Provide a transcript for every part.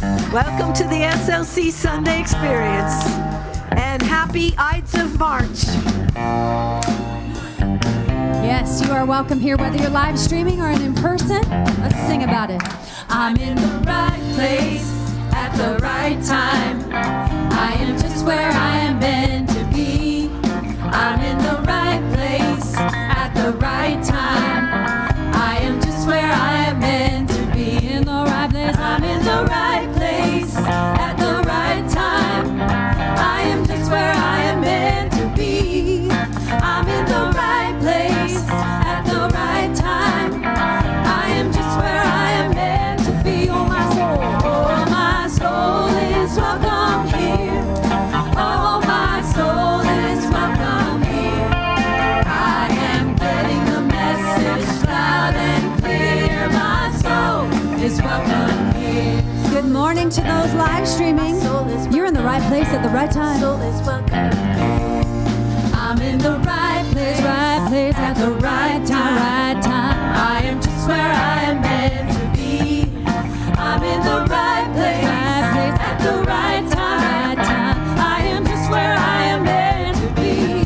Welcome to the SLC Sunday Experience, and happy Ides of March. Yes, you are welcome here, whether you're live streaming or in person. Let's sing about it. I'm in the right place at the right time. I am just where I am meant to be. I'm in the right place at the right time. I am just where I am meant to be. In the right place, I'm in the right place at the right time. I am just where I am meant to be. I'm in the right place at the right time. I am just where I am meant to be. Oh my soul is welcome here. Oh my soul is welcome here. I am getting the message loud and clear. My soul is welcome here. Good morning to those live streaming. You're in the right place at the right time. Soul is welcome. I'm in the right place at the right time. I am just where I am meant to be. I'm in the right place at the right time. I am just where I am meant to be.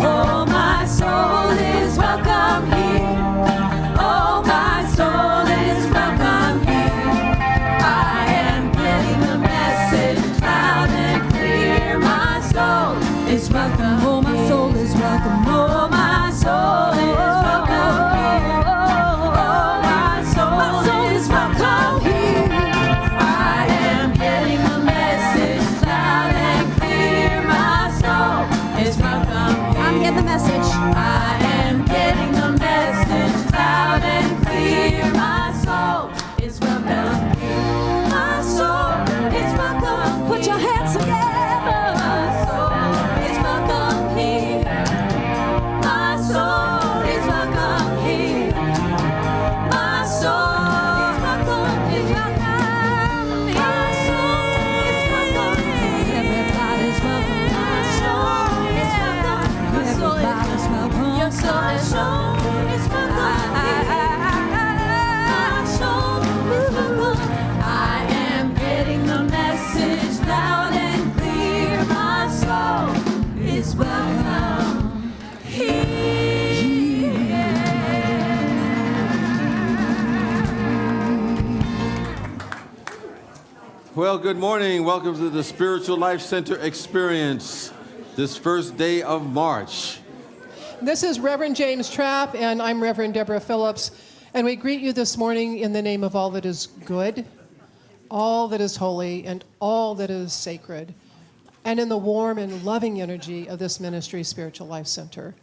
Oh, my soul is welcome here. Oh, my soul is welcome here. I am getting the message loud and clear. My soul is welcome. Oh, my soul is welcome. Oh, my soul is welcome here. Oh, my soul is welcome here. I am getting the message loud and clear. My soul is welcome here. I'm getting the message. I am getting the message loud and clear. My soul is welcome here. My soul is welcome. Put your hands together. My soul is welcome here. My soul is welcome here. My soul is welcome here. My soul is welcome here. Everybody's welcome. My soul is welcome. Everybody's welcome. Your soul is welcome. My soul is welcome. I am getting the message loud and clear. My soul is welcome here. Well, good morning. Welcome to the Spiritual Life Center Experience, this first day of March. This is Reverend James Trapp, and I'm Reverend Deborah Phillips, and we greet you this morning in the name of all that is good, all that is holy, and all that is sacred, and in the warm and loving energy of this ministry, Spiritual Life Center.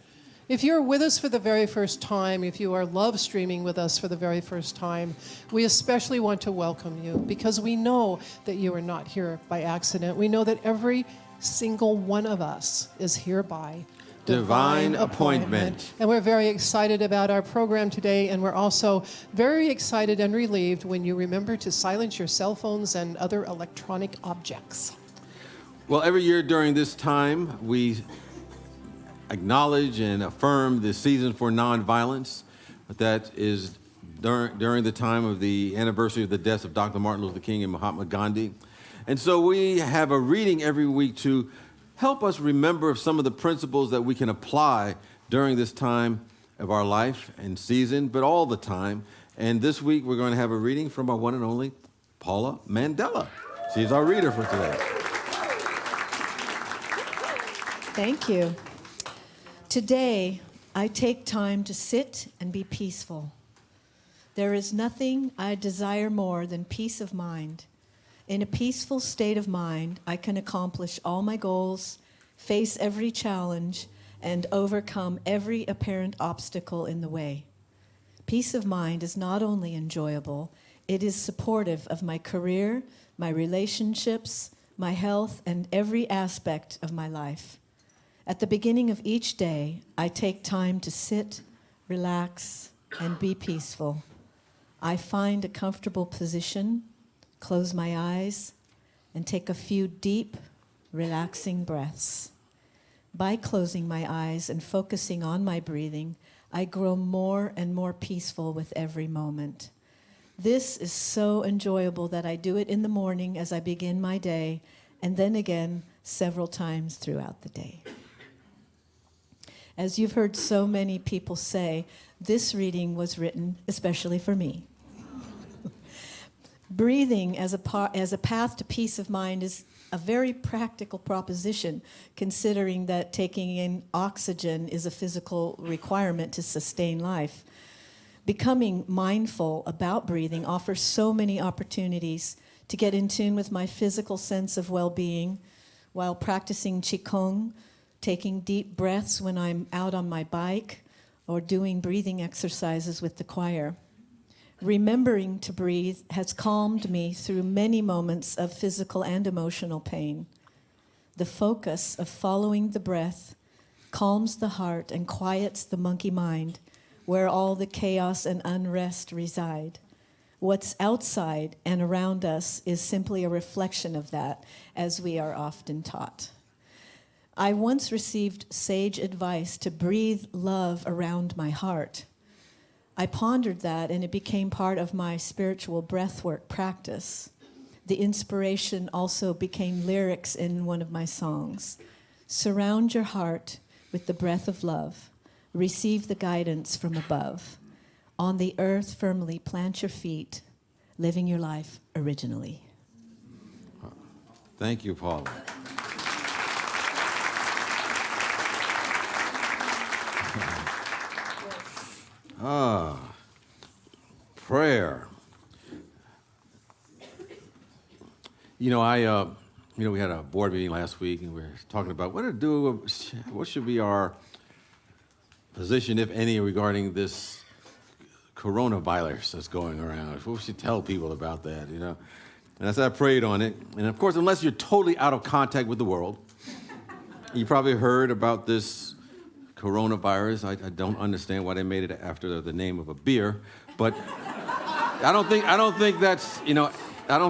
If you're with us for the very first time, if you are love streaming with us for the very first time, we especially want to welcome you because we know that you are not here by accident. We know that every single one of us is here by Divine appointment. And we're very excited about our program today, and we're also very excited and relieved when you remember to silence your cell phones and other electronic objects. Well, every year during this time, we acknowledge and affirm the season for nonviolence. That is during the time of the anniversary of the deaths of Dr. Martin Luther King and Mahatma Gandhi. And so we have a reading every week to help us remember some of the principles that we can apply during this time of our life and season, but all the time. And this week we're going to have a reading from our one and only Paula Mandela. She's our reader for today. Thank you. Today, I take time to sit and be peaceful. There is nothing I desire more than peace of mind. In a peaceful state of mind, I can accomplish all my goals, face every challenge, and overcome every apparent obstacle in the way. Peace of mind is not only enjoyable, it is supportive of my career, my relationships, my health, and every aspect of my life. At the beginning of each day, I take time to sit, relax, and be peaceful. I find a comfortable position, close my eyes, and take a few deep, relaxing breaths. By closing my eyes and focusing on my breathing, I grow more and more peaceful with every moment. This is so enjoyable that I do it in the morning as I begin my day, and then again several times throughout the day. As you've heard so many people say, this reading was written especially for me. Breathing as a path to peace of mind is a very practical proposition, considering that taking in oxygen is a physical requirement to sustain life. Becoming mindful about breathing offers so many opportunities to get in tune with my physical sense of well-being while practicing Qigong, taking deep breaths when I'm out on my bike, or doing breathing exercises with the choir. Remembering to breathe has calmed me through many moments of physical and emotional pain. The focus of following the breath calms the heart and quiets the monkey mind, where all the chaos and unrest reside. What's outside and around us is simply a reflection of that, as we are often taught. I once received sage advice to breathe love around my heart. I pondered that, and it became part of my spiritual breathwork practice. The inspiration also became lyrics in one of my songs. Surround your heart with the breath of love. Receive the guidance from above. On the earth firmly plant your feet, living your life originally. Thank you, Paula. Prayer. We had a board meeting last week, and we were talking about what should be our position, if any, regarding this coronavirus that's going around. What should we tell people about that, And as I prayed on it, and of course, unless you're totally out of contact with the world, you probably heard about this coronavirus. I don't understand why they made it after the name of a beer, but I don't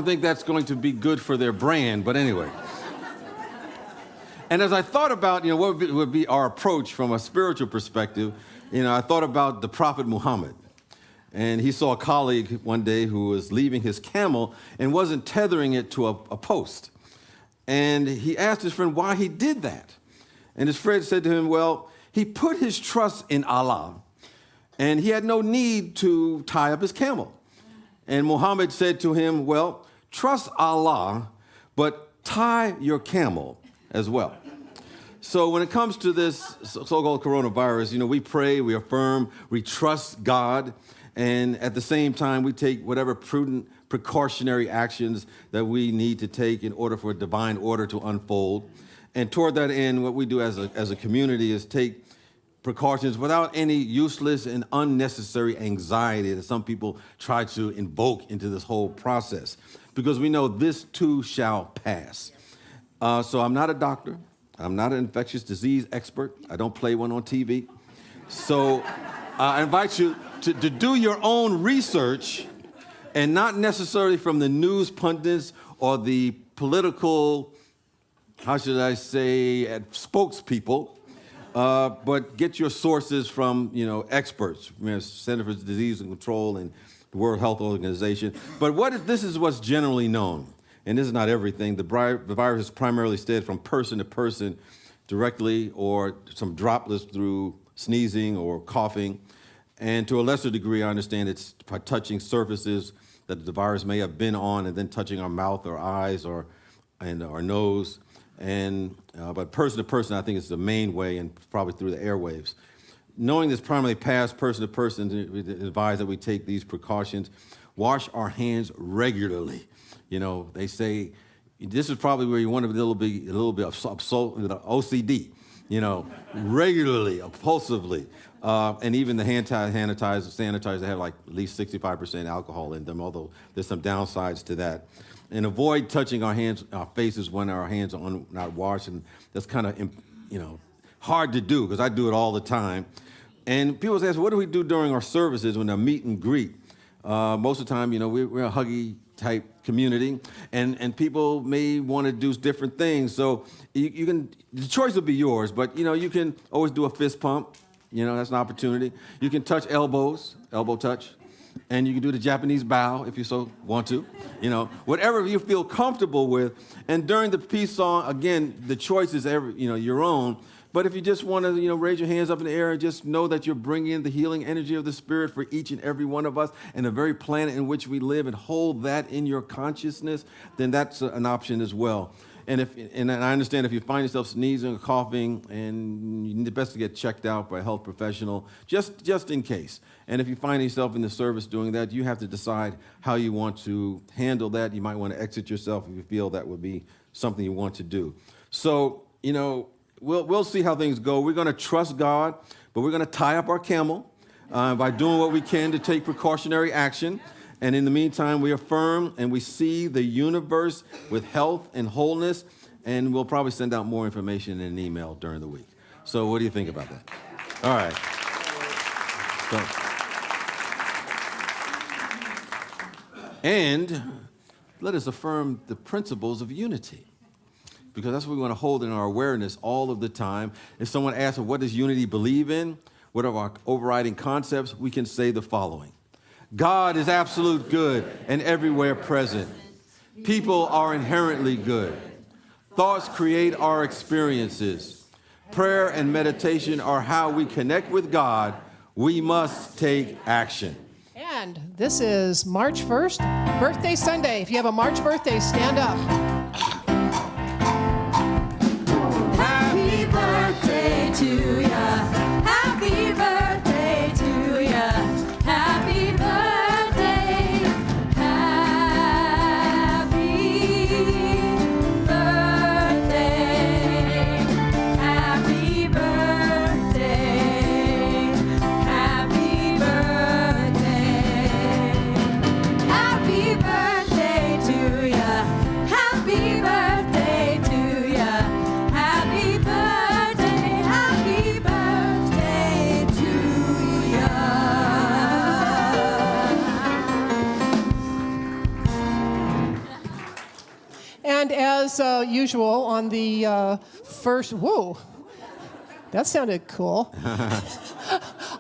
think that's going to be good for their brand. But anyway, and as I thought about what would be our approach from a spiritual perspective, I thought about the Prophet Muhammad, and he saw a colleague one day who was leaving his camel and wasn't tethering it to a post, and he asked his friend why he did that, and his friend said to him, well, he put his trust in Allah, and he had no need to tie up his camel. And Muhammad said to him, well, trust Allah, but tie your camel as well. So when it comes to this so-called coronavirus, we pray, we affirm, we trust God, and at the same time, we take whatever prudent precautionary actions that we need to take in order for divine order to unfold. And toward that end, what we do as a community is take precautions without any useless and unnecessary anxiety that some people try to invoke into this whole process, because we know this too shall pass. So I'm not a doctor. I'm not an infectious disease expert. I don't play one on TV. So I invite you to do your own research, and not necessarily from the news pundits or the political, spokespeople, but get your sources from, experts, Center for Disease and Control and the World Health Organization. But this is what's generally known, and this is not everything. The virus is primarily spread from person to person directly, or some droplets through sneezing or coughing. And to a lesser degree, I understand it's by touching surfaces that the virus may have been on, and then touching our mouth or eyes or our nose. But person to person, I think, is the main way, and probably through the airwaves. Knowing this primarily passed person to person, we advise that we take these precautions. Wash our hands regularly. They say this is probably where you want to be a little bit of OCD. Regularly, impulsively, and even the hand sanitizers have like at least 65% alcohol in them. Although there's some downsides to that. And avoid touching our faces when our hands are not washed, and that's kind of, hard to do, because I do it all the time. And people ask, what do we do during our services when they're meet and greet? Most of the time, we're a huggy type community, and people may want to do different things. So you can, the choice will be yours, but you can always do a fist pump. That's an opportunity. You can touch elbows, elbow touch. and you can do the Japanese bow if you so want to, whatever you feel comfortable with. And during the peace song, again, the choice is your own. But if you just want to, raise your hands up in the air and just know that you're bringing in the healing energy of the Spirit for each and every one of us and the very planet in which we live, and hold that in your consciousness, then that's an option as well. And I understand if you find yourself sneezing or coughing, and you need the best to get checked out by a health professional, just in case. And if you find yourself in the service doing that, you have to decide how you want to handle that. You might want to exit yourself if you feel that would be something you want to do. So, we'll see how things go. We're going to trust God, but we're going to tie up our camel by doing what we can to take precautionary action. And in the meantime, we affirm and we see the universe with health and wholeness, and we'll probably send out more information in an email during the week. So what do you think about that? All right. And let us affirm the principles of unity, because that's what we want to hold in our awareness all of the time. If someone asks, what does unity believe in? What are our overriding concepts? We can say the following. God is absolute good and everywhere present. People are inherently good. Thoughts create our experiences. Prayer and meditation are how we connect with God. We must take action. And this is March 1st, Birthday Sunday. If you have a March birthday, stand up. Happy birthday to ya. Happy birthday to ya. Happy birthday. Happy birthday. Happy birthday. Happy birthday. Happy birthday to ya. Happy birthday to ya. Happy birthday. Happy birthday to ya. And as usual, on the first, whoa, that sounded cool.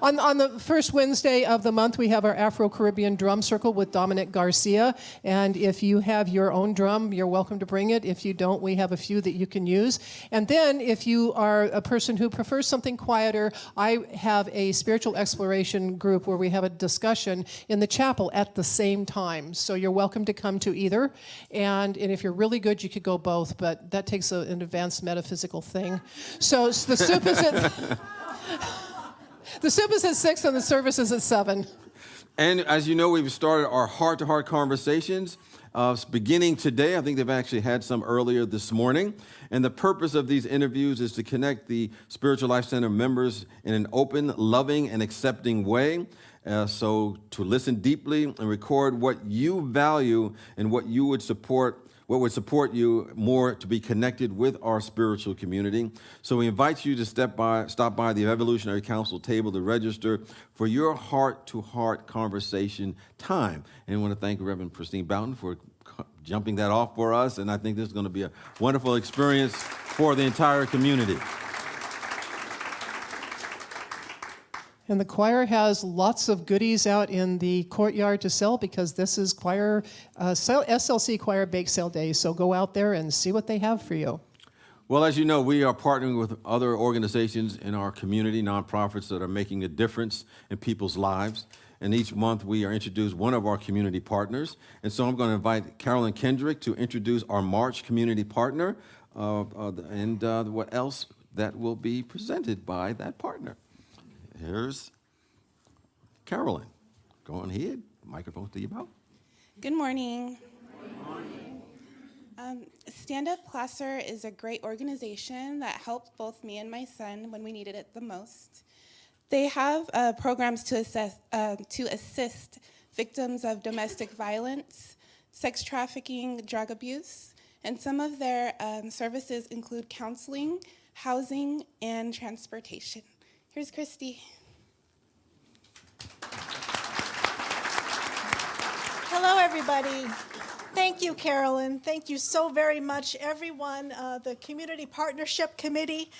On the first Wednesday of the month, we have our Afro-Caribbean Drum Circle with Dominic Garcia. And if you have your own drum, you're welcome to bring it. If you don't, we have a few that you can use. And then if you are a person who prefers something quieter, I have a spiritual exploration group where we have a discussion in the chapel at the same time. So you're welcome to come to either. And if you're really good, you could go both, but that takes an advanced metaphysical thing. So the soup is at... The soup is at 6 and the service is at 7. And as you know, we've started our heart-to-heart conversations beginning today. I think they've actually had some earlier this morning. And the purpose of these interviews is to connect the Spiritual Life Center members in an open, loving, and accepting way. So to listen deeply and record what you value and what you would support, what would support you more to be connected with our spiritual community. So we invite you to stop by the Evolutionary Council table to register for your heart-to-heart conversation time. And I want to thank Reverend Christine Boughton for jumping that off for us. And I think this is going to be a wonderful experience for the entire community. And the choir has lots of goodies out in the courtyard to sell because this is SLC Choir Bake Sale Day. So go out there and see what they have for you. Well, as you know, we are partnering with other organizations in our community, nonprofits that are making a difference in people's lives. And each month we are introduced one of our community partners. And so I'm going to invite Carolyn Kendrick to introduce our March community partner and what else that will be presented by that partner. Here's Carolyn. Go on ahead. Microphone to you about. Good morning. Stand Up Placer is a great organization that helped both me and my son when we needed it the most. They have programs to assist victims of domestic violence, sex trafficking, drug abuse, and some of their services include counseling, housing, and transportation. Here's Christy. Hello, everybody. Thank you, Carolyn. Thank you so very much, everyone. The Community Partnership Committee,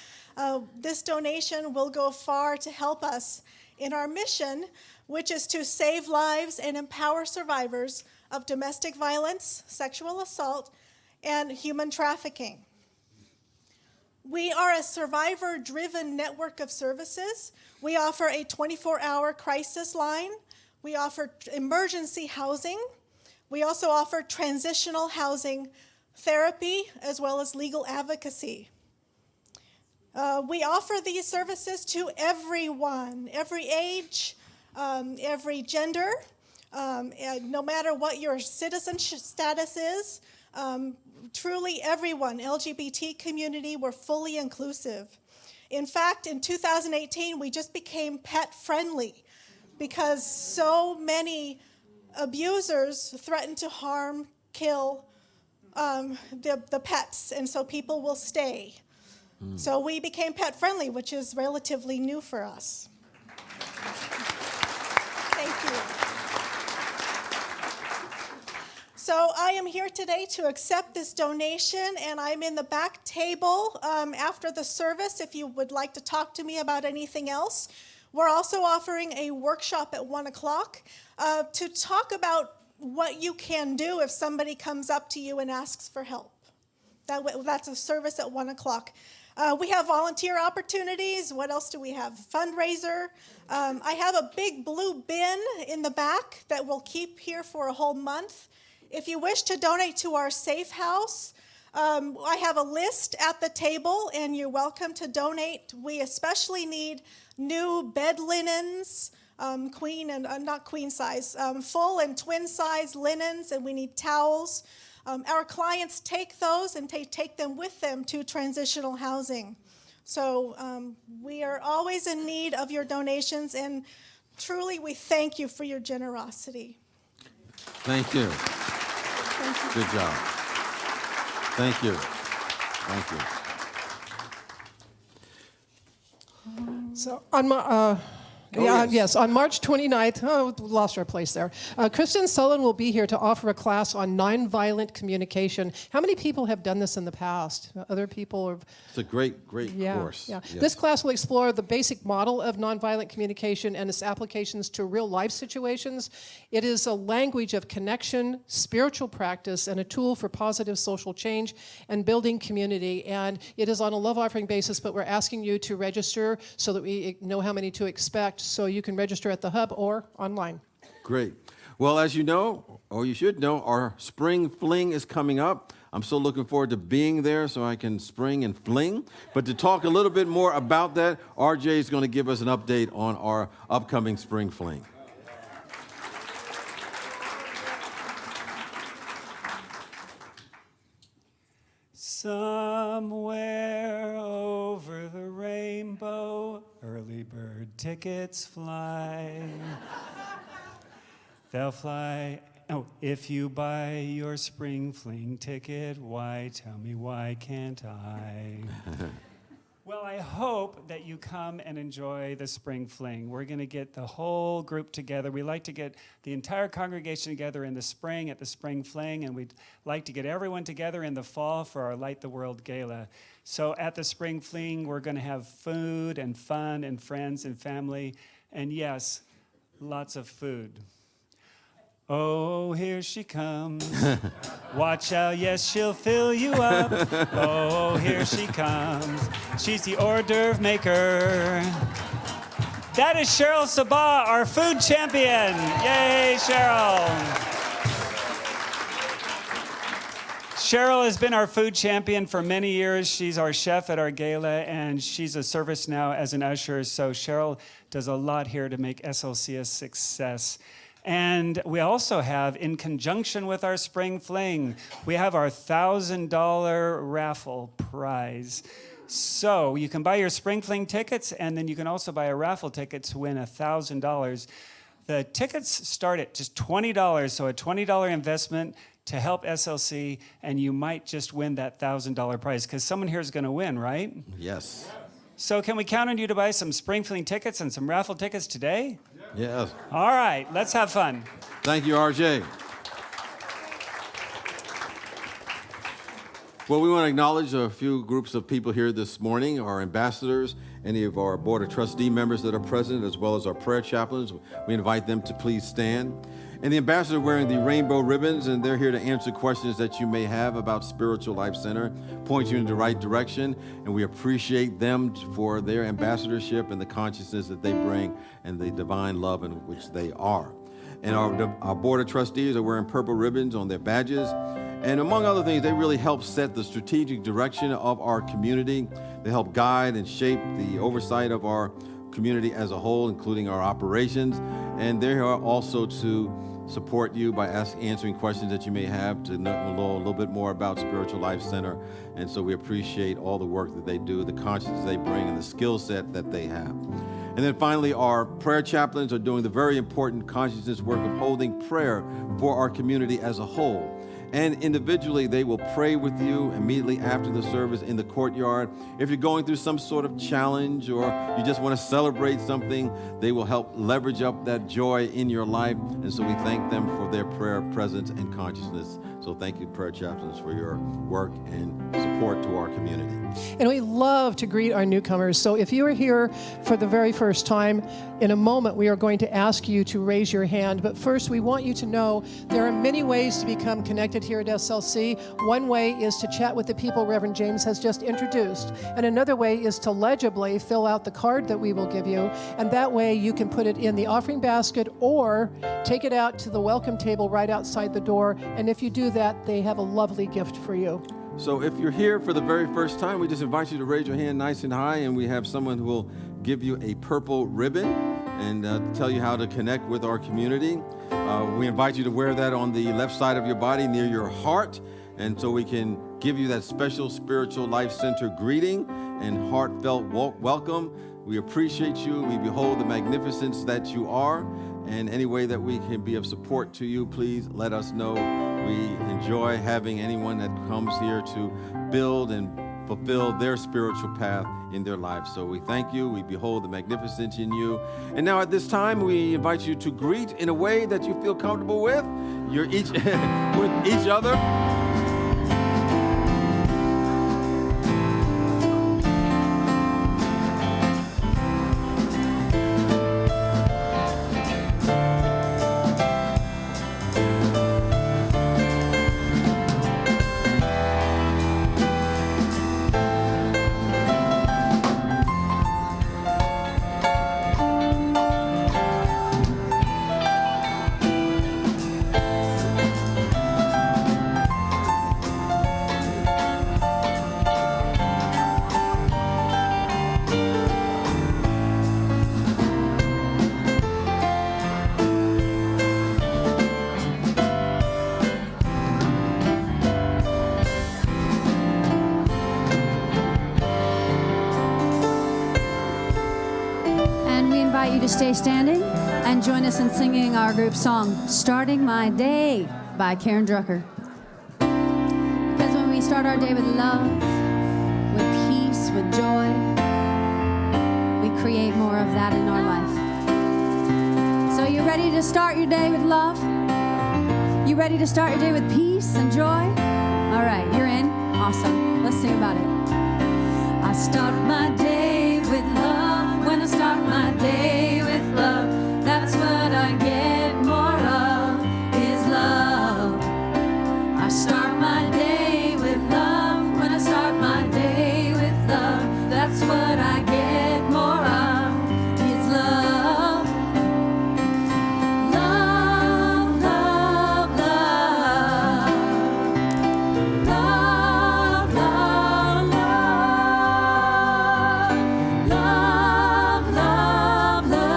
this donation will go far to help us in our mission, which is to save lives and empower survivors of domestic violence, sexual assault, and human trafficking. We are a survivor-driven network of services. We offer a 24-hour crisis line. We offer emergency housing. We also offer transitional housing therapy, as well as legal advocacy. We offer these services to everyone, every age, every gender, and no matter what your citizenship status is. Truly everyone, LGBT community, we're fully inclusive. In fact, in 2018, we just became pet friendly because so many abusers threaten to harm, kill the pets, and so people will stay. So we became pet friendly, which is relatively new for us. Thank you. So I am here today to accept this donation, and I'm in the back table after the service if you would like to talk to me about anything else. We're also offering a workshop at 1 o'clock to talk about what you can do if somebody comes up to you and asks for help. That's a service at 1 o'clock. We have volunteer opportunities. What else do we have? Fundraiser. I have a big blue bin in the back that we'll keep here for a whole month. If you wish to donate to our safe house, I have a list at the table, and you're welcome to donate. We especially need new bed linens, queen and not queen size, full and twin size linens, and we need towels. Our clients take those and take them with them to transitional housing. So we are always in need of your donations, and truly we thank you for your generosity. Thank you. Thank you. Good job. Thank you. Thank you. So on my, yes, on March 29th, lost our place there. Kristen Sullen will be here to offer a class on nonviolent communication. How many people have done this in the past? Other people have. It's a great course. Yeah. Yes. This class will explore the basic model of nonviolent communication and its applications to real life situations. It is a language of connection, spiritual practice, and a tool for positive social change and building community. And it is on a love offering basis, but we're asking you to register so that we know how many to expect. So you can register at the hub or online. Great. Well, as you know, or you should know, our spring fling is coming up. I'm so looking forward to being there so I can spring and fling. But to talk a little bit more about that, RJ is going to give us an update on our upcoming spring fling. Somewhere over the rainbow, early bird tickets fly. They'll fly. Oh, if you buy your spring fling ticket, why, tell me, why can't I? Well, I hope that you come and enjoy the spring fling. We're going to get the whole group together. We like to get the entire congregation together in the spring at the spring fling, and we'd like to get everyone together in the fall for our Light the World Gala. So at the spring fling, we're going to have food and fun and friends and family, and yes, lots of food. Oh, here she comes. Watch out, yes, she'll fill you up. Oh, here she comes. She's the hors d'oeuvre maker. That is Cheryl Sabah, our food champion. Yay, Cheryl. Cheryl has been our food champion for many years. She's our chef at our gala, and she's a service now as an usher. So Cheryl does a lot here to make SLC a success. And we also have, in conjunction with our spring fling, we have our $1,000 raffle prize. So you can buy your spring fling tickets, and then you can also buy a raffle ticket to win $1,000. The tickets start at just $20, so a $20 investment to help SLC, and you might just win that $1,000 prize, because someone here is going to win, right? Yes. So can we count on you to buy some spring fling tickets and some raffle tickets today? Yes. All right, let's have fun. Thank you, RJ. Well, we want to acknowledge a few groups of people here this morning, our ambassadors, any of our Board of Trustee members that are present, as well as our prayer chaplains. We invite them to please stand. And the ambassador wearing the rainbow ribbons, and they're here to answer questions that you may have about Spiritual Life Center, point you in the right direction, and we appreciate them for their ambassadorship and the consciousness that they bring and the divine love in which they are. And our Board of Trustees are wearing purple ribbons on their badges. And among other things, they really help set the strategic direction of our community. They help guide and shape the oversight of our community as a whole, including our operations. And they're here also to support you by answering questions that you may have, to know a little bit more about Spiritual Life Center. And so we appreciate all the work that they do, the conscience they bring, and the skill set that they have. And then finally, our prayer chaplains are doing the very important consciousness work of holding prayer for our community as a whole. And individually, they will pray with you immediately after the service in the courtyard. If you're going through some sort of challenge or you just want to celebrate something, they will help leverage up that joy in your life. And so we thank them for their prayer, presence, and consciousness. So thank you, prayer chaplains, for your work and support to our community. And we love to greet our newcomers. So if you are here for the very first time, in a moment we are going to ask you to raise your hand. But first, we want you to know there are many ways to become connected here at SLC. One way is to chat with the people Reverend James has just introduced. And another way is to legibly fill out the card that we will give you. And that way you can put it in the offering basket or take it out to the welcome table right outside the door. And if you do that, they have a lovely gift for you. So if you're here for the very first time, we just invite you to raise your hand nice and high, and we have someone who will give you a purple ribbon and tell you how to connect with our community. We invite you to wear that on the left side of your body near your heart, and so we can give you that special Spiritual Life Center greeting and heartfelt welcome. We appreciate you. We behold the magnificence that you are, and any way that we can be of support to you, please let us know. We enjoy having anyone that comes here to build and fulfill their spiritual path in their lives. So we thank you. We behold the magnificence in you. And now at this time, we invite you to greet in a way that you feel comfortable with. You're each with each other. You to stay standing and join us in singing our group song, Starting My Day by Karen Drucker. Because when we start our day with love, with peace, with joy, we create more of that in our life. So you ready to start your day with love? You ready to start your day with peace and joy? All right, you're in. Awesome. Let's sing about it. I start my day with love. When I start my day with love, that's what I get more of, is love. I start my day with love. When I start my day with love, that's what I get more of, is love. Love, love, love. Love, love, love. Love, love, love.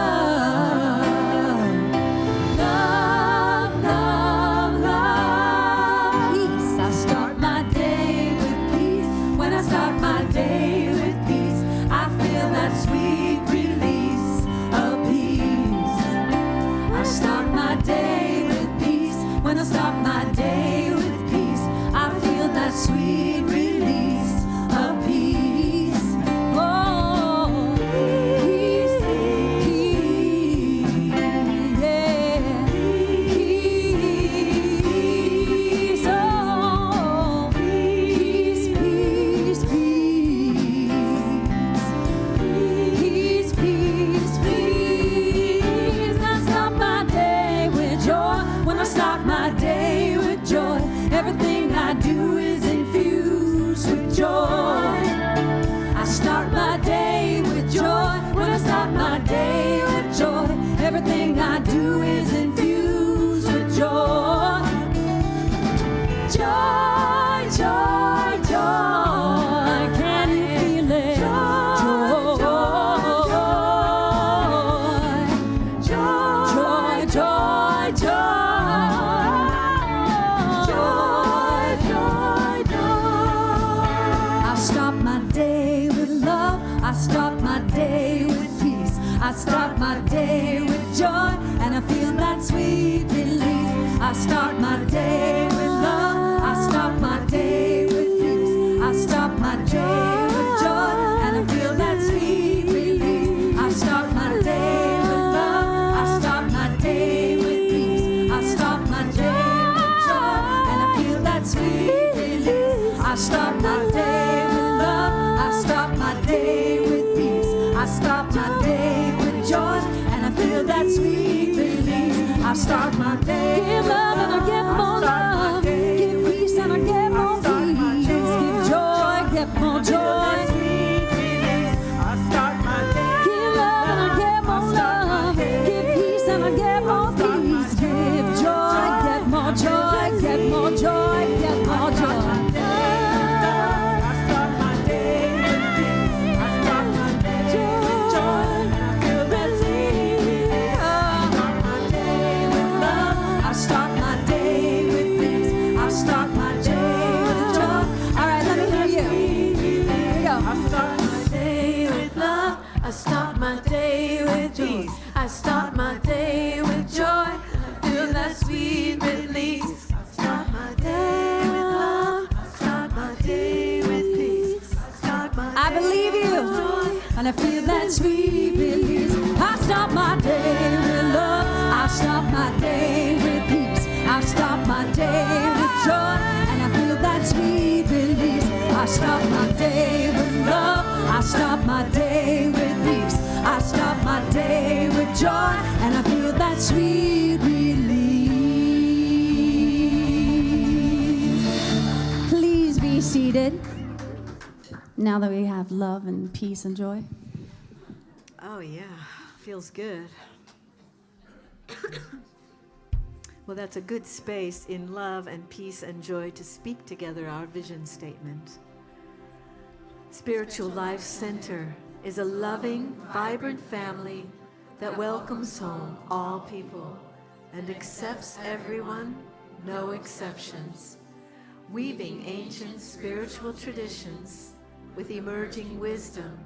I start my day with peace. I start my day with joy, and I feel that sweet release. I start my day with love. I start my day with peace. I start my day with joy, and I feel that sweet release. I start my day with love. I start my day with peace. I start my day with joy, and I feel that sweet release. I start my day with love. I start my day with peace. I start my day with joy, and I feel that sweet release. I start my day. Give love and I get more love. Give peace and I get more peace. Give joy, get more joy. I start my day. Give love and I get more love. Give peace and I get more peace. Give joy, get more joy, get more joy, get more joy. I start my day with peace. I start my day with joy. I feel that sweet release. I start my day with love. I start my day with peace. I start my day I believe you, with joy. and I feel that sweet release. I start my day with love. I start my day with peace. I start my day with joy, and I feel that sweet release. I start my day with love. I start my day with peace. I start my day with joy, and I feel that sweet release. Please be seated. Now that we have love and peace and joy. Oh, yeah. Feels good. Well, that's a good space in love and peace and joy to speak together our vision statement. Spiritual Life Center is a loving, vibrant family that welcomes home all people and accepts everyone, no exceptions, weaving ancient spiritual traditions with emerging wisdom.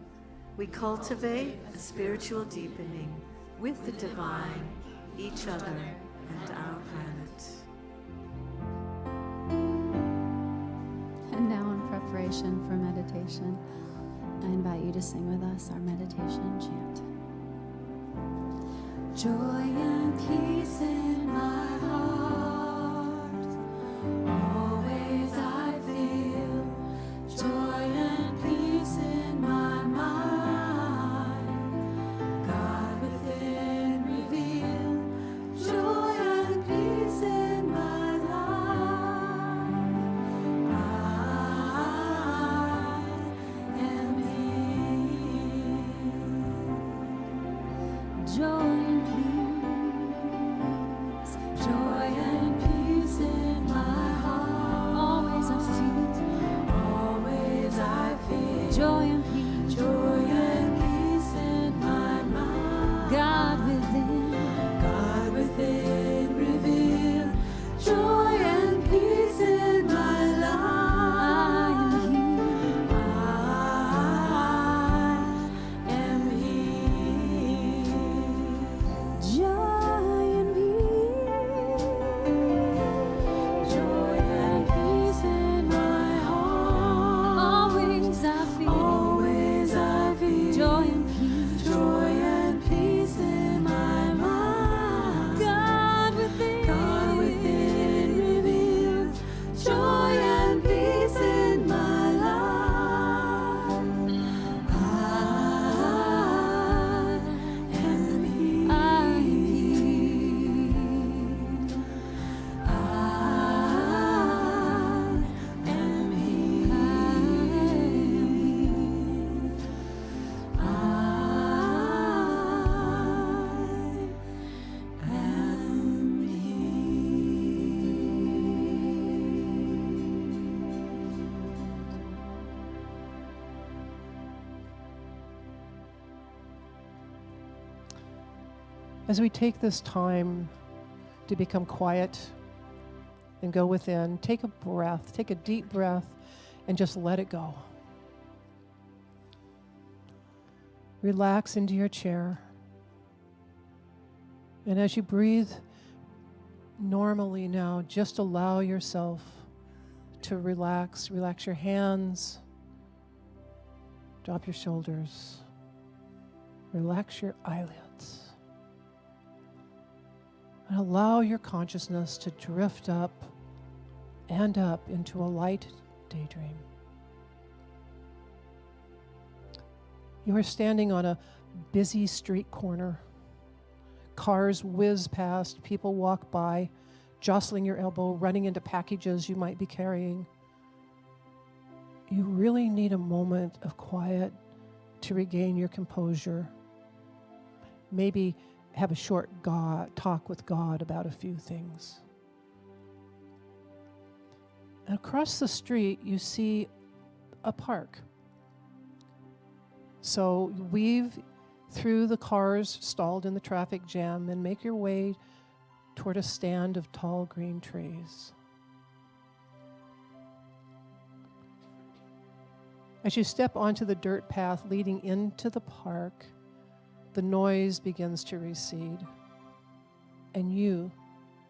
We cultivate a spiritual deepening with the divine, each other, and our planet. And now, in preparation for meditation, I invite you to sing with us our meditation chant. Joy and peace in my heart, always I feel. Joy and peace in my mind, God within reveal. Joy and peace in my life, I am His. Joy and peace, joy and peace in my heart. Always I feel, always I feel. Joy and peace, joy and peace in my mind. God within reveal. Joy and peace in my life. I am His. Joy and peace, joy and peace in my heart. Always I feel, always I feel. Joy and peace, joy and peace in my mind. God within reveal. Joy and peace in my life. I am His. I am His. As we take this time to become quiet and go within, take a breath, take a deep breath, and just let it go. Relax into your chair. And as you breathe normally now, just allow yourself to relax. Relax your hands. Drop your shoulders. Relax your eyelids. And allow your consciousness to drift up and up into a light daydream. You are standing on a busy street corner. Cars whiz past, people walk by, jostling your elbow, running into packages you might be carrying. You really need a moment of quiet to regain your composure. Maybe have a short talk with God about a few things. And across the street, you see a park. So weave through the cars stalled in the traffic jam and make your way toward a stand of tall green trees. As you step onto the dirt path leading into the park, the noise begins to recede, and you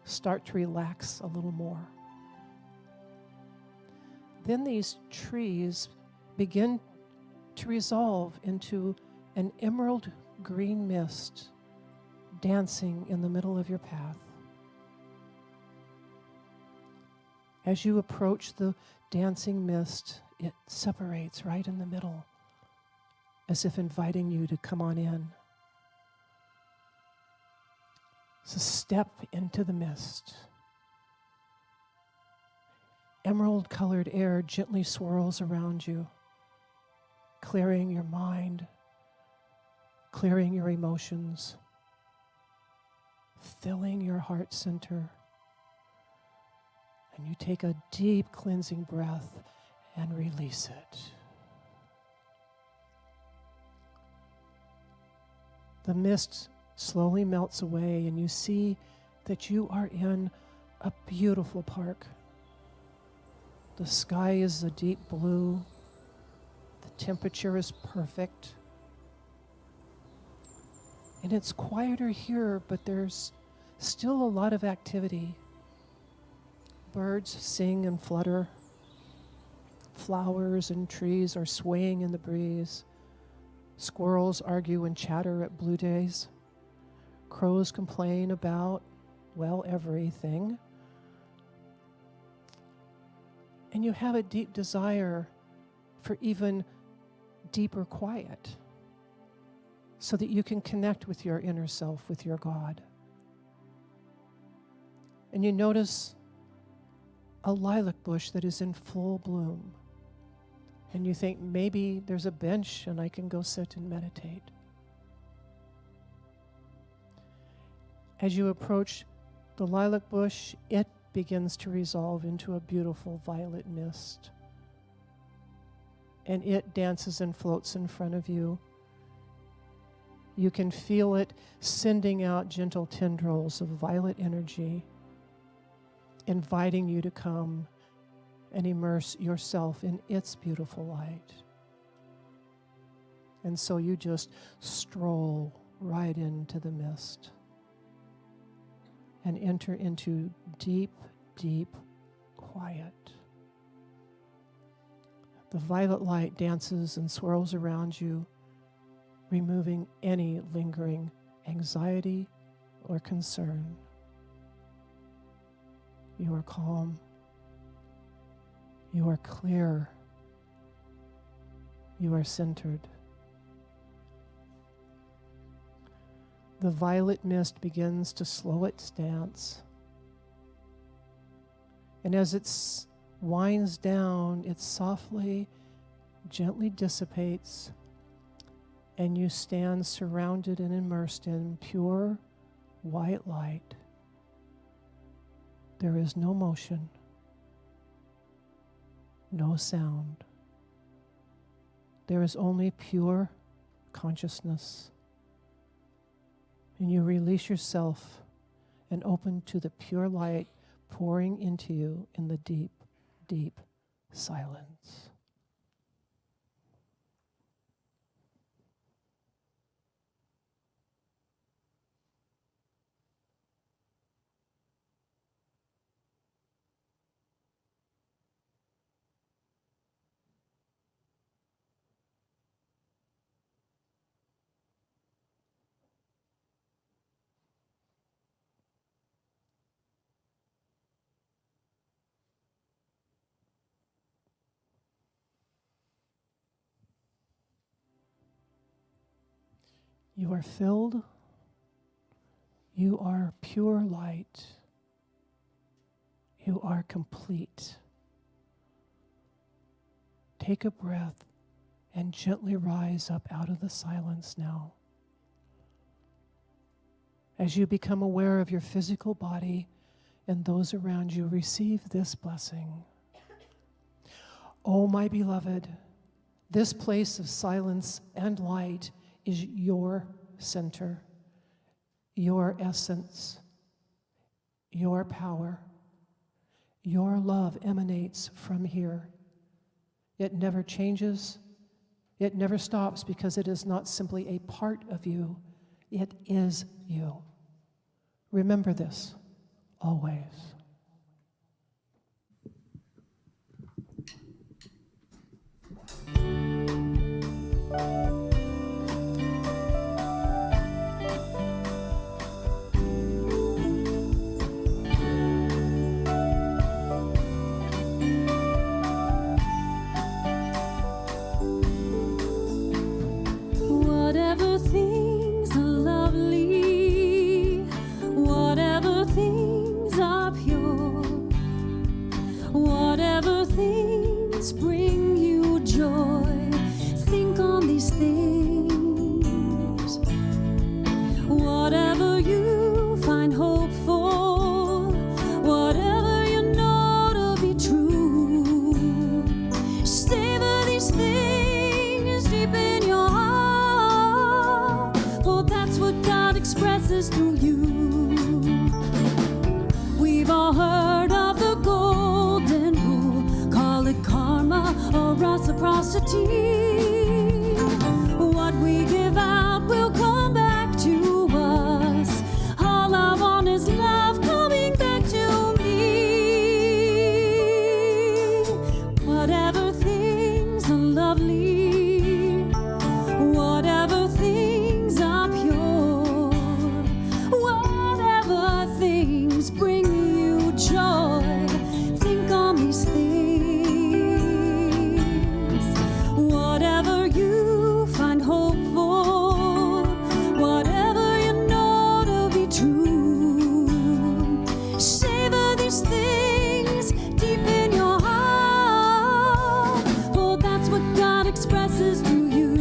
start to relax a little more. Then these trees begin to resolve into an emerald green mist dancing in the middle of your path. As you approach the dancing mist, it separates right in the middle, as if inviting you to come on in. So step into the mist. Emerald-colored air gently swirls around you, clearing your mind, clearing your emotions, filling your heart center. And you take a deep cleansing breath and release it. The mist slowly melts away, and you see that you are in a beautiful park. The sky is a deep blue. The temperature is perfect. And it's quieter here, but there's still a lot of activity. Birds sing and flutter. Flowers and trees are swaying in the breeze. Squirrels argue and chatter at blue days. Crows complain about, well, everything. And you have a deep desire for even deeper quiet so that you can connect with your inner self, with your God. And you notice a lilac bush that is in full bloom. And you think, maybe there's a bench and I can go sit and meditate. As you approach the lilac bush, it begins to resolve into a beautiful violet mist. And it dances and floats in front of you. You can feel it sending out gentle tendrils of violet energy, inviting you to come and immerse yourself in its beautiful light. And so you just stroll right into the mist and enter into deep, deep quiet. The violet light dances and swirls around you, removing any lingering anxiety or concern. You are calm. You are clear. You are centered. The violet mist begins to slow its dance. And as it winds down, it softly, gently dissipates, and you stand surrounded and immersed in pure white light. There is no motion, no sound. There is only pure consciousness. And you release yourself and open to the pure light pouring into you in the deep, deep silence. You are filled. You are pure light. You are complete. Take a breath and gently rise up out of the silence now. As you become aware of your physical body and those around you, receive this blessing. Oh, my beloved, this place of silence and light is your center, your essence, your power. Your love emanates from here. It never changes. It never stops because it is not simply a part of you. It is you. Remember this always. Whatever things are lovely, whatever things are pure, whatever things bring you joy, think on these things. Whatever you find hope for, whatever you know to be true, savor these things deep in your heart, for that's what God expresses through you. We've all heard of the golden rule, call it karma or reciprocity. What we give out will come back to us. All I want is love coming back to me. Whatever things are lovely, whatever things are pure, whatever things bring you joy, think on these things. Whatever you find hope for, whatever you know to be true, savor these things deep in your heart, for that's what God expresses through you.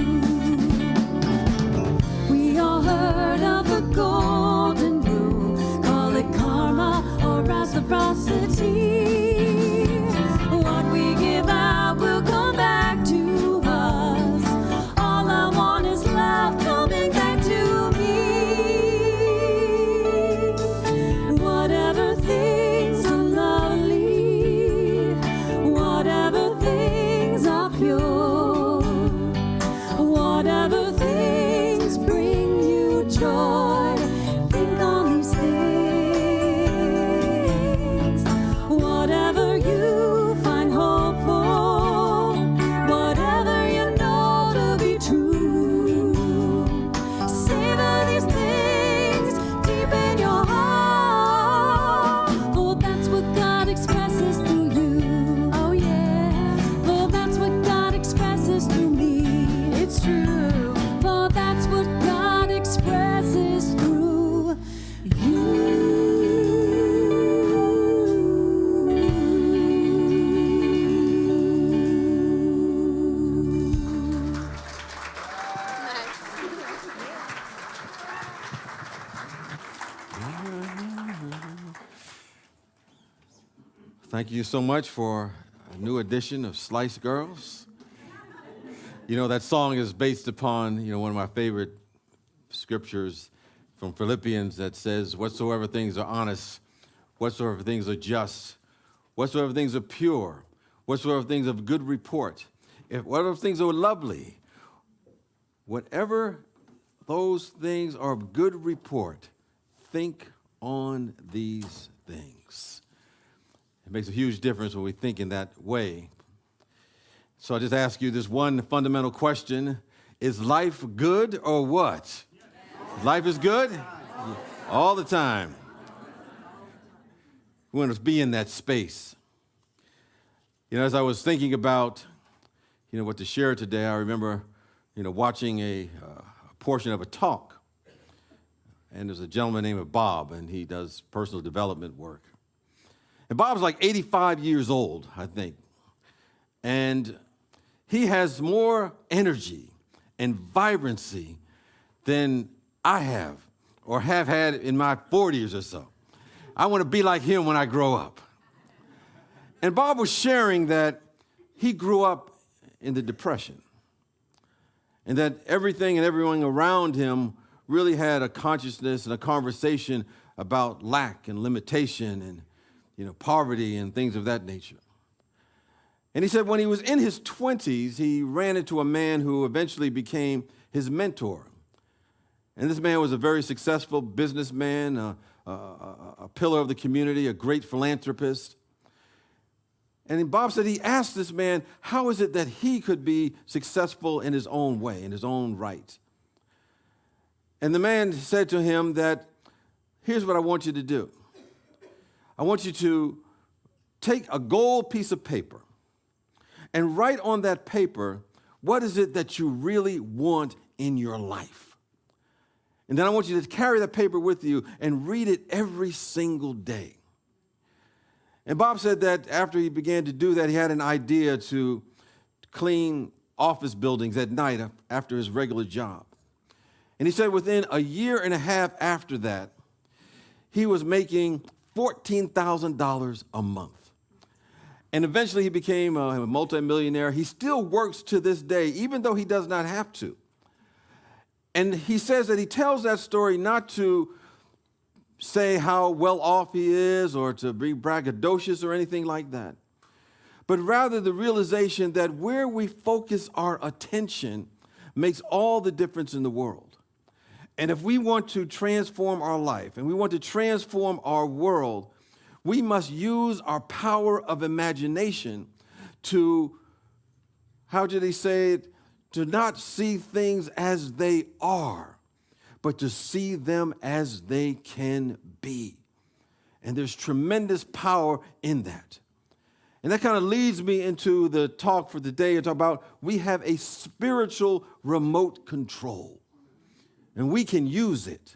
We all heard of the golden rule, call it karma or reciprocity. What we give out will come back to us. All I want is love coming back to me. Whatever things are lovely, whatever things are pure, whatever things bring you joy, think on these things. Whatever you find hope for, whatever you know to be true, savor these things deep in your heart, for that's what God expresses through you. Oh yeah, for that's what God expresses through me. It's true, for that's what God expresses through you. Thank you so much for a new edition of Slice Girls. You know, that song is based upon, one of my favorite scriptures from Philippians that says, whatsoever things are honest, whatsoever things are just, whatsoever things are pure, whatsoever things of good report, whatever things are lovely, whatever those things are of good report, think on these things. It makes a huge difference when we think in that way. So I just ask you this one fundamental question. Is life good or what? Life is good? All the time. We want to be in that space. As I was thinking about, what to share today, I remember, watching a portion of a talk. And there's a gentleman named Bob, and he does personal development work. And Bob's like 85 years old, I think. And he has more energy and vibrancy than I have or have had in my 40s or so. I want to be like him when I grow up. And Bob was sharing that he grew up in the Depression and that everything and everyone around him really had a consciousness and a conversation about lack and limitation and, poverty and things of that nature. And he said when he was in his 20s, he ran into a man who eventually became his mentor. And this man was a very successful businessman, a pillar of the community, a great philanthropist. And Bob said he asked this man, how is it that he could be successful in his own way, in his own right? And the man said to him that, here's what I want you to do. I want you to take a gold piece of paper and write on that paper, what is it that you really want in your life? And then I want you to carry that paper with you and read it every single day. And Bob said that after he began to do that, he had an idea to clean office buildings at night after his regular job. And he said within a year and a half after that, he was making $14,000 a month. And eventually he became a multimillionaire. He still works to this day, even though he does not have to. And he says that he tells that story not to say how well off he is or to be braggadocious or anything like that, but rather the realization that where we focus our attention makes all the difference in the world. And if we want to transform our life and we want to transform our world, we must use our power of imagination to, how did he say it? To not see things as they are, but to see them as they can be. And there's tremendous power in that. And that kind of leads me into the talk for today. It's about we have a spiritual remote control, and we can use it.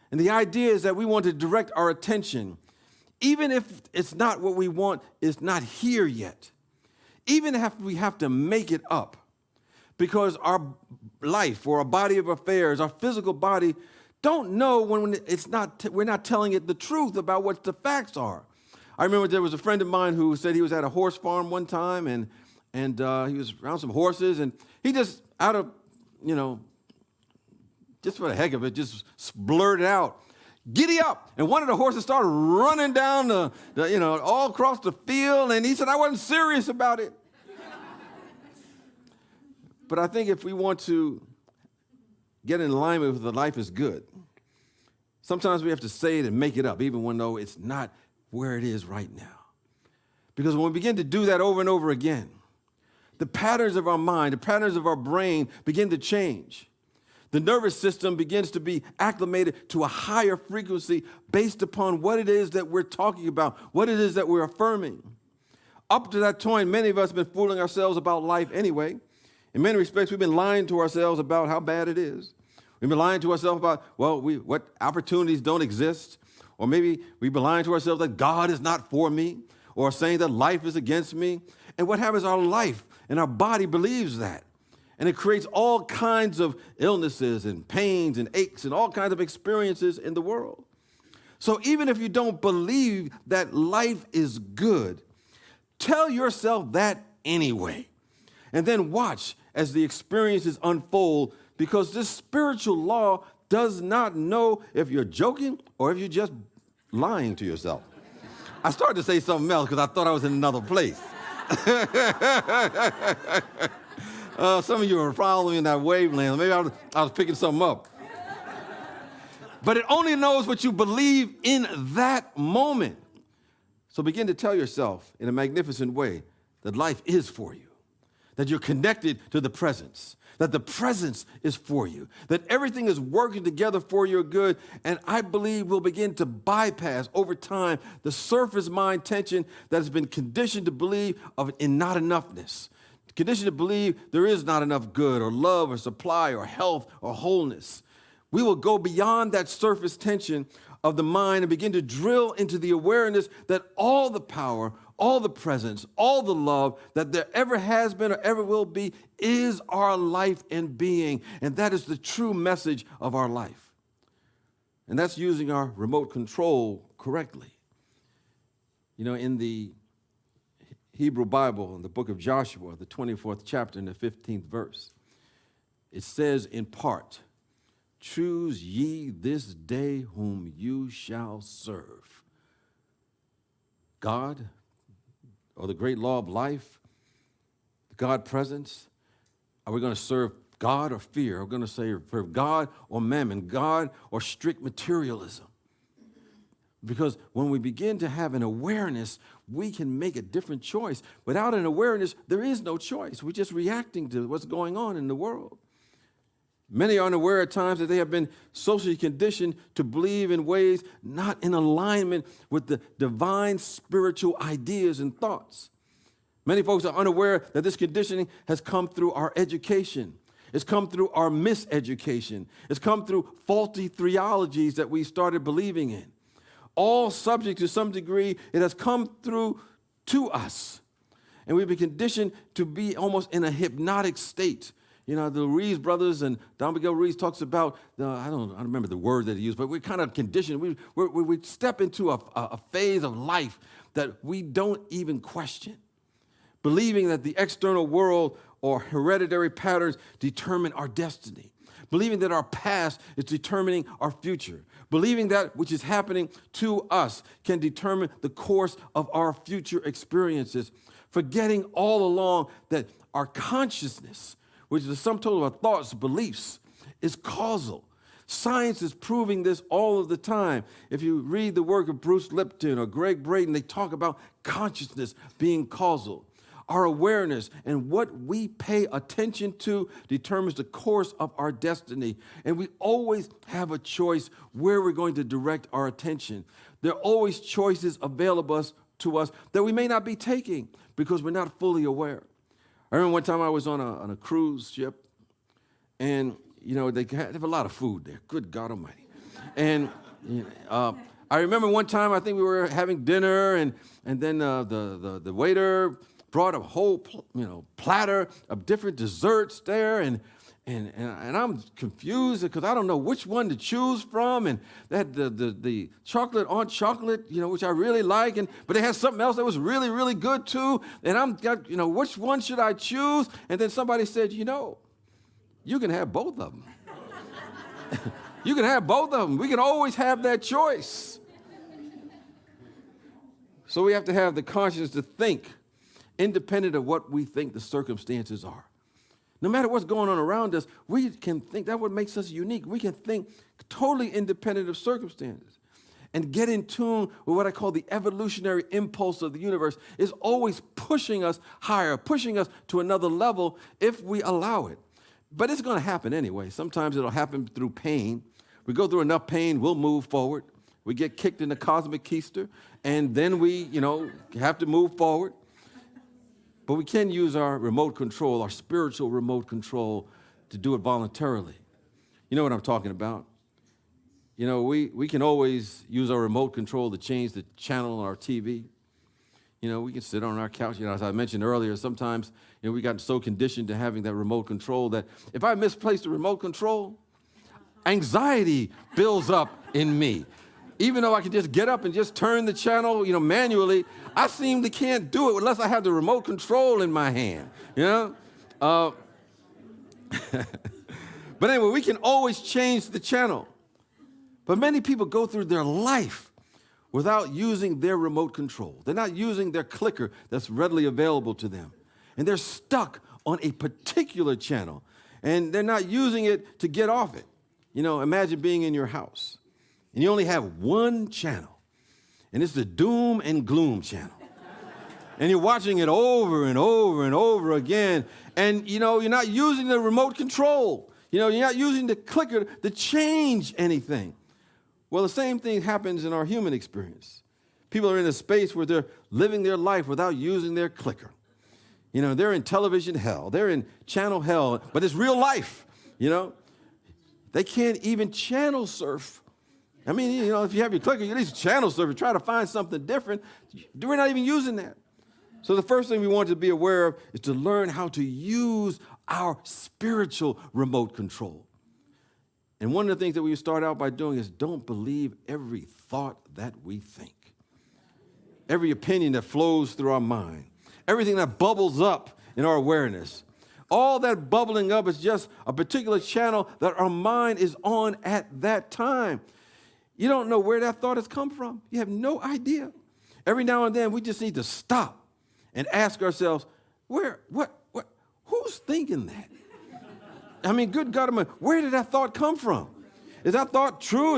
And the idea is that we want to direct our attention, even if it's not what we want, it's not here yet. Even if we have to make it up, because our life or our body of affairs, our physical body, don't know when it's not. We're not telling it the truth about what the facts are. I remember there was a friend of mine who said he was at a horse farm one time, and he was around some horses, and he just out of, just for the heck of it, just blurted out, "Giddy up!" And one of the horses started running down all across the field, and he said, "I wasn't serious about it." But I think if we want to get in alignment with the life is good, sometimes we have to say it and make it up, even when though it's not where it is right now. Because when we begin to do that over and over again, the patterns of our mind, the patterns of our brain begin to change. The nervous system begins to be acclimated to a higher frequency based upon what it is that we're talking about, what it is that we're affirming. Up to that point, many of us have been fooling ourselves about life anyway. In many respects, we've been lying to ourselves about how bad it is. We've been lying to ourselves about, what opportunities don't exist. Or maybe we've been lying to ourselves that God is not for me, or saying that life is against me. And what happens, our life and our body believes that. And it creates all kinds of illnesses and pains and aches and all kinds of experiences in the world. So even if you don't believe that life is good, tell yourself that anyway. And then watch as the experiences unfold, because this spiritual law does not know if you're joking or if you're just lying to yourself. I started to say something else because I thought I was in another place. Some of you are following that wavelength. Maybe I was picking something up. But it only knows what you believe in that moment. So begin to tell yourself in a magnificent way that life is for you, that you're connected to the presence, that the presence is for you, that everything is working together for your good. And I believe we'll begin to bypass over time the surface mind tension that has been conditioned to believe in not enoughness, conditioned to believe there is not enough good or love or supply or health or wholeness. We will go beyond that surface tension of the mind and begin to drill into the awareness that all the power, all the presence, all the love that there ever has been or ever will be is our life and being. And that is the true message of our life. And that's using our remote control correctly. You know, in the Hebrew Bible, in the book of Joshua, the 24th chapter and the 15th verse, it says in part, choose ye this day whom you shall serve. God, or the great law of life, the God presence. Are we going to serve God or fear? Are we going to serve God or mammon, God or strict materialism? Because when we begin to have an awareness, we can make a different choice. Without an awareness, there is no choice. We're just reacting to what's going on in the world. Many are unaware at times that they have been socially conditioned to believe in ways not in alignment with the divine spiritual ideas and thoughts. Many folks are unaware that this conditioning has come through our education. It's come through our miseducation. It's come through faulty theologies that we started believing in. All subject to some degree, it has come through to us. And we've been conditioned to be almost in a hypnotic state. You know, the Ruiz brothers and Don Miguel Ruiz talks about, I don't remember the word that he used, but we're kind of conditioned. We step into a phase of life that we don't even question, believing that the external world or hereditary patterns determine our destiny, believing that our past is determining our future, believing that which is happening to us can determine the course of our future experiences, forgetting all along that our consciousness, which is the sum total of our thoughts, beliefs, is causal. Science is proving this all of the time. If you read the work of Bruce Lipton or Greg Braden, they talk about consciousness being causal. Our awareness and what we pay attention to determines the course of our destiny. And we always have a choice where we're going to direct our attention. There are always choices available to us that we may not be taking because we're not fully aware. I remember one time I was on a cruise ship, and, you know, they have a lot of food there. Good God Almighty. And I remember one time I think we were having dinner, and then the waiter brought a whole platter of different desserts there, and I'm confused because I don't know which one to choose from, and they had the chocolate on chocolate, which I really like, but they had something else that was really, really good too, and I'm got, which one should I choose? And then somebody said, you can have both of them. You can have both of them. We can always have that choice. So we have to have the conscience to think, independent of what we think the circumstances are. No matter what's going on around us, we can think. That's what makes us unique. We can think totally independent of circumstances and get in tune with what I call the evolutionary impulse of the universe. Is always pushing us higher, pushing us to another level if we allow it. But it's going to happen anyway. Sometimes it'll happen through pain. We go through enough pain, we'll move forward. We get kicked in the cosmic keister, and then we, have to move forward. But we can use our remote control, our spiritual remote control, to do it voluntarily. You know what I'm talking about? We can always use our remote control to change the channel on our TV. We can sit on our couch. As I mentioned earlier, sometimes we got so conditioned to having that remote control that if I misplace the remote control, anxiety builds up in me. Even though I can just get up and just turn the channel, manually, I seem to can't do it unless I have the remote control in my hand, But anyway, we can always change the channel. But many people go through their life without using their remote control. They're not using their clicker that's readily available to them. And they're stuck on a particular channel. And they're not using it to get off it. Imagine being in your house. And you only have one channel, and it's the doom and gloom channel. And you're watching it over and over and over again, and you're not using the remote control. You're not using the clicker to change anything. Well, the same thing happens in our human experience. People are in a space where they're living their life without using their clicker. You know, they're in television hell. They're in channel hell, but it's real life, you know. They can't even channel surf. I mean, you know, if you have your clicker, you at least channel surf and try to find something different. We're not even using that. So the first thing we want to be aware of is to learn how to use our spiritual remote control. And one of the things that we start out by doing is don't believe every thought that we think, every opinion that flows through our mind, everything that bubbles up in our awareness. All that bubbling up is just a particular channel that our mind is on at that time. You don't know where that thought has come from. You have no idea. Every now and then, we just need to stop and ask ourselves, who's thinking that? I mean, good God, where did that thought come from? Is that thought true?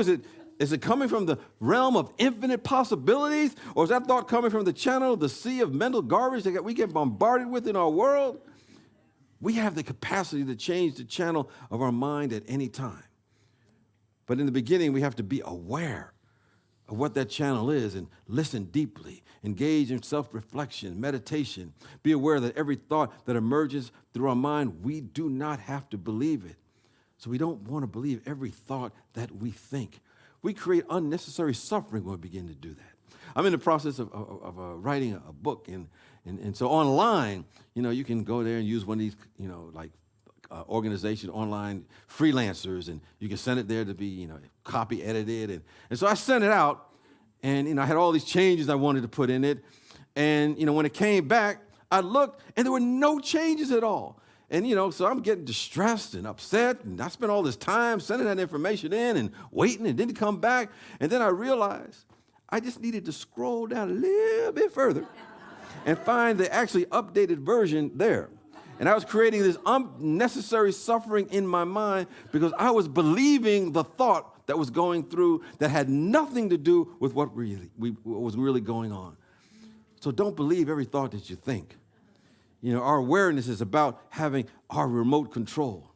Is it coming from the realm of infinite possibilities? Or is that thought coming from the channel, the sea of mental garbage that we get bombarded with in our world? We have the capacity to change the channel of our mind at any time. But in the beginning, we have to be aware of what that channel is and listen deeply, engage in self-reflection, meditation, be aware that every thought that emerges through our mind, we do not have to believe it. So we don't want to believe every thought that we think. We create unnecessary suffering when we begin to do that. I'm in the process of writing a book, and so online, you know, you can go there and use one of these, you know, like organization, online freelancers, and you can send it there to be, you know, copy edited. And so I sent it out, and, you know, I had all these changes I wanted to put in it. And, you know, when it came back, I looked, and there were no changes at all. And, you know, so I'm getting distressed and upset, and I spent all this time sending that information in and waiting, and it didn't come back. And then I realized I just needed to scroll down a little bit further and find the actually updated version there. And I was creating this unnecessary suffering in my mind because I was believing the thought that was going through that had nothing to do with what was really going on. So don't believe every thought that you think. You know, our awareness is about having our remote control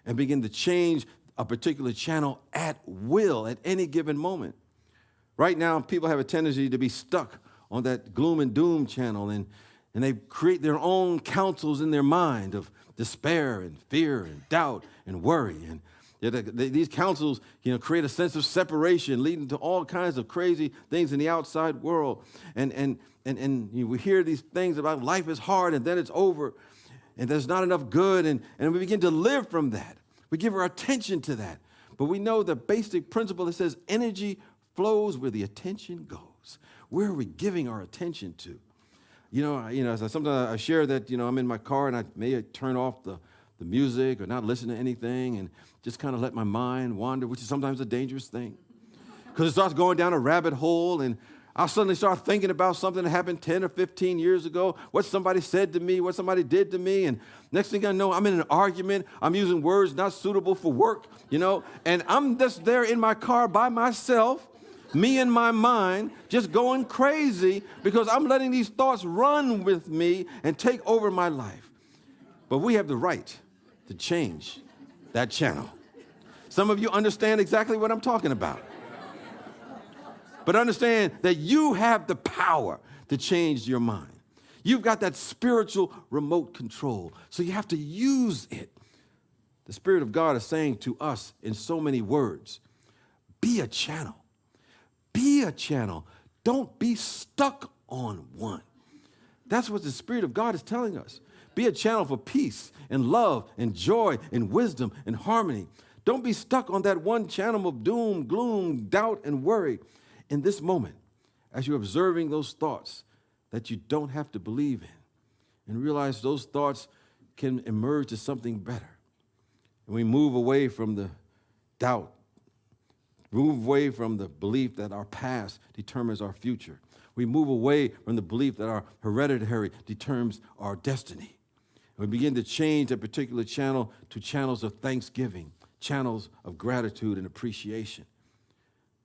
and begin to change a particular channel at will at any given moment. Right now, people have a tendency to be stuck on that gloom and doom channel, and they create their own counsels in their mind of despair and fear and doubt and worry. And these counsels, you know, create a sense of separation, leading to all kinds of crazy things in the outside world. And we hear these things about life is hard and then it's over, and there's not enough good, and we begin to live from that. We give our attention to that. But we know the basic principle that says energy flows where the attention goes. Where are we giving our attention to? You know, sometimes I share that, you know, I'm in my car and I may turn off the music or not listen to anything and just kind of let my mind wander, which is sometimes a dangerous thing. Because it starts going down a rabbit hole, and I'll suddenly start thinking about something that happened 10 or 15 years ago, what somebody said to me, what somebody did to me, and next thing I know, I'm in an argument, I'm using words not suitable for work, you know, and I'm just there in my car by myself, me and my mind, just going crazy because I'm letting these thoughts run with me and take over my life. But we have the right to change that channel. Some of you understand exactly what I'm talking about. But understand that you have the power to change your mind. You've got that spiritual remote control, so you have to use it. The Spirit of God is saying to us in so many words, be a channel. Be a channel. Don't be stuck on one. That's what the Spirit of God is telling us. Be a channel for peace and love and joy and wisdom and harmony. Don't be stuck on that one channel of doom, gloom, doubt, and worry. In this moment, as you're observing those thoughts that you don't have to believe in, and realize those thoughts can emerge to something better. And we move away from the doubt, move away from the belief that our past determines our future. We move away from the belief that our hereditary determines our destiny. And we begin to change a particular channel to channels of thanksgiving, channels of gratitude and appreciation.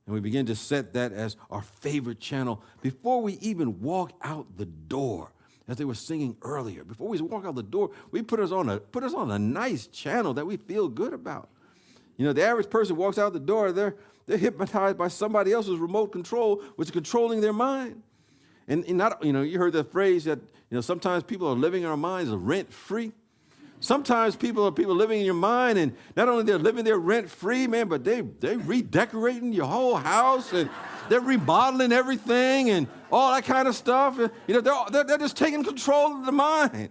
And we begin to set that as our favorite channel before we even walk out the door. As they were singing earlier, before we walk out the door, we put us on a nice channel that we feel good about. You know, the average person walks out the door, they're hypnotized by somebody else's remote control, which is controlling their mind. And not, you heard the phrase that, sometimes people are living in our minds rent-free. Sometimes people are living in your mind, and not only they're living there rent-free, man, but they redecorating your whole house, and they're remodeling everything and all that kind of stuff. They're just taking control of the mind.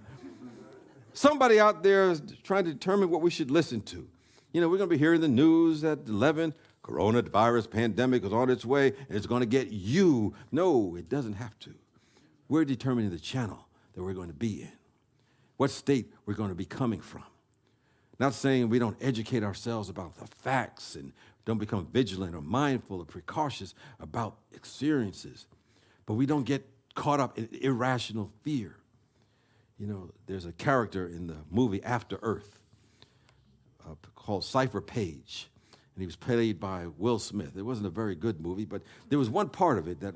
Somebody out there is trying to determine what we should listen to. We're going to be hearing the news at 11. Coronavirus pandemic is on its way, and it's going to get you. No, it doesn't have to. We're determining the channel that we're going to be in, what state we're going to be coming from. Not saying we don't educate ourselves about the facts and don't become vigilant or mindful or precautious about experiences, but we don't get caught up in irrational fear. There's a character in the movie After Earth called Cypher Page, and he was played by Will Smith. It wasn't a very good movie, but there was one part of it that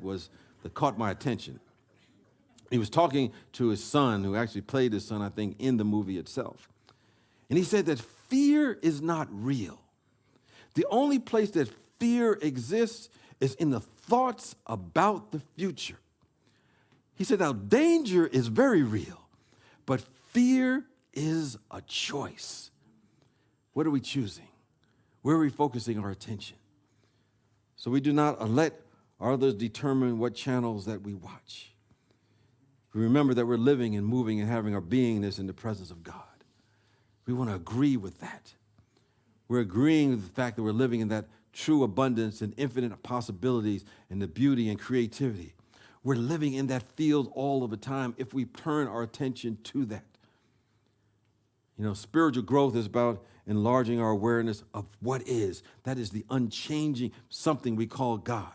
caught my attention. He was talking to his son, who actually played his son, I think, in the movie itself. And he said that fear is not real. The only place that fear exists is in the thoughts about the future. He said, now, danger is very real, but fear is a choice. What are we choosing? Where are we focusing our attention? So we do not let others determine what channels that we watch. We remember that we're living and moving and having our beingness in the presence of God. We want to agree with that. We're agreeing with the fact that we're living in that true abundance and infinite possibilities and the beauty and creativity. We're living in that field all of the time if we turn our attention to that. Spiritual growth is about enlarging our awareness of what is. That is the unchanging something we call God.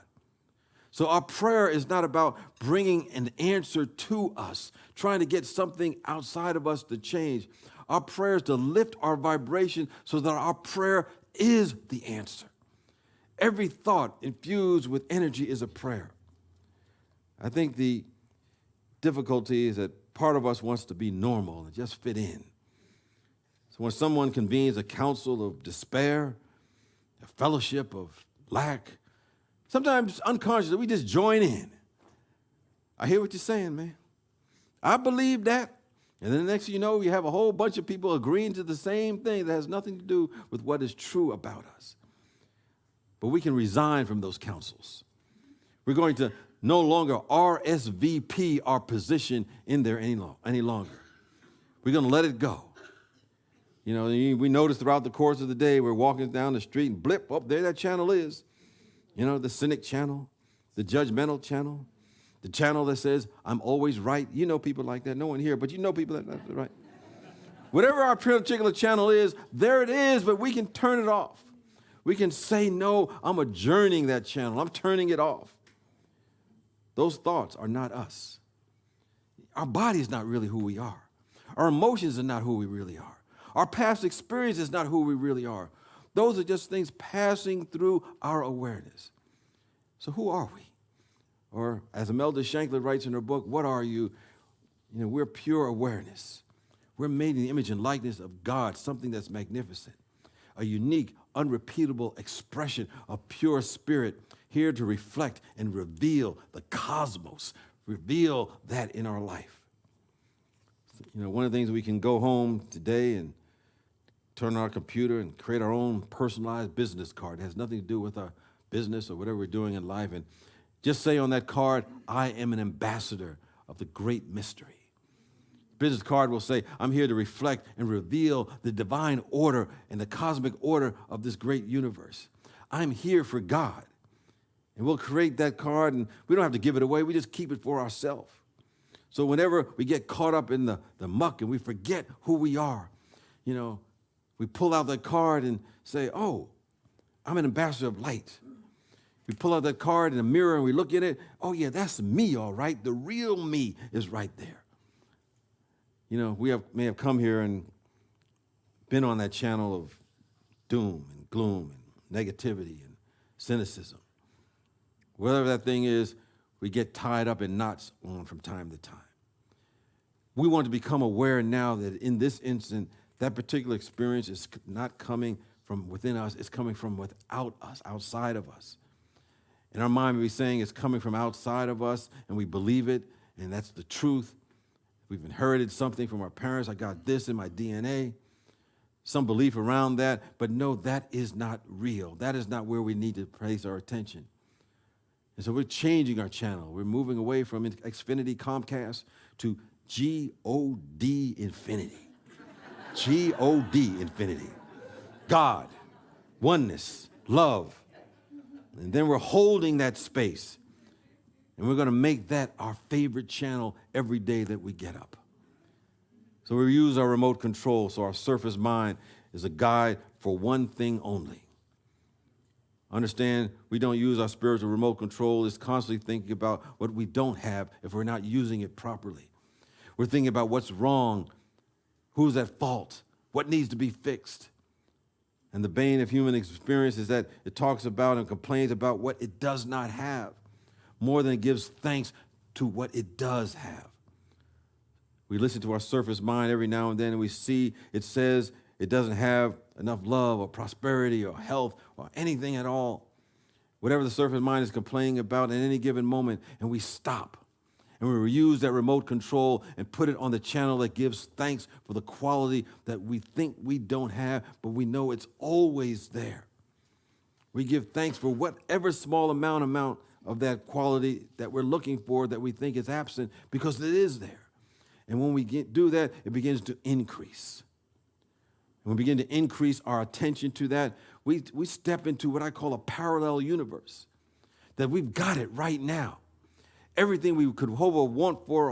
So our prayer is not about bringing an answer to us, trying to get something outside of us to change. Our prayer is to lift our vibration so that our prayer is the answer. Every thought infused with energy is a prayer. I think the difficulty is that part of us wants to be normal and just fit in. So when someone convenes a council of despair, a fellowship of lack, sometimes unconsciously we just join in. I hear what you're saying, man. I believe that. And then the next thing you know, you have a whole bunch of people agreeing to the same thing that has nothing to do with what is true about us. But we can resign from those councils. We're going to no longer RSVP our position in there any longer. We're going to let it go. We notice throughout the course of the day, we're walking down the street and blip, oh, there that channel is. The cynic channel, the judgmental channel, the channel that says, I'm always right. People like that. No one here, but people that's right. Whatever our particular channel is, there it is, but we can turn it off. We can say, no, I'm adjourning that channel. I'm turning it off. Those thoughts are not us. Our body is not really who we are. Our emotions are not who we really are. Our past experience is not who we really are. Those are just things passing through our awareness. So who are we? Or as Imelda Shankler writes in her book, what are you? We're pure awareness. We're made in the image and likeness of God, something that's magnificent, a unique, unrepeatable expression of pure spirit, here to reflect and reveal the cosmos, reveal that in our life. One of the things we can go home today and turn on our computer and create our own personalized business card. It has nothing to do with our business or whatever we're doing in life. And just say on that card, I am an ambassador of the great mystery. Business card will say, I'm here to reflect and reveal the divine order and the cosmic order of this great universe. I'm here for God. And we'll create that card, and we don't have to give it away. We just keep it for ourselves. So whenever we get caught up in the muck and we forget who we are, we pull out that card and say, oh, I'm an ambassador of light. We pull out that card in the mirror and we look at it. Oh, yeah, that's me, all right. The real me is right there. We may have come here and been on that channel of doom and gloom and negativity and cynicism. Whatever that thing is, we get tied up in knots on from time to time. We want to become aware now that in this instant, that particular experience is not coming from within us, it's coming from without us, outside of us. In our mind, we're saying it's coming from outside of us, and we believe it, and that's the truth. We've inherited something from our parents. I got this in my DNA. Some belief around that, but no, that is not real. That is not where we need to place our attention. And so we're changing our channel. We're moving away from Xfinity Comcast to G-O-D Infinity. G-O-D Infinity. God, oneness, love. And then we're holding that space. And we're going to make that our favorite channel every day that we get up. So we use our remote control, so our surface mind is a guide for one thing only. Understand, we don't use our spiritual remote control. It's constantly thinking about what we don't have if we're not using it properly. We're thinking about what's wrong, who's at fault, what needs to be fixed. And the bane of human experience is that it talks about and complains about what it does not have, more than it gives thanks to what it does have. We listen to our surface mind every now and then, and we see it says it doesn't have enough love or prosperity or health or anything at all. Whatever the surface mind is complaining about at any given moment, and we stop. And we use that remote control and put it on the channel that gives thanks for the quality that we think we don't have, but we know it's always there. We give thanks for whatever small amount of that quality that we're looking for that we think is absent, because it is there. And when we do that, it begins to increase. When we begin to increase our attention to that, we step into what I call a parallel universe, that we've got it right now. Everything we could hope or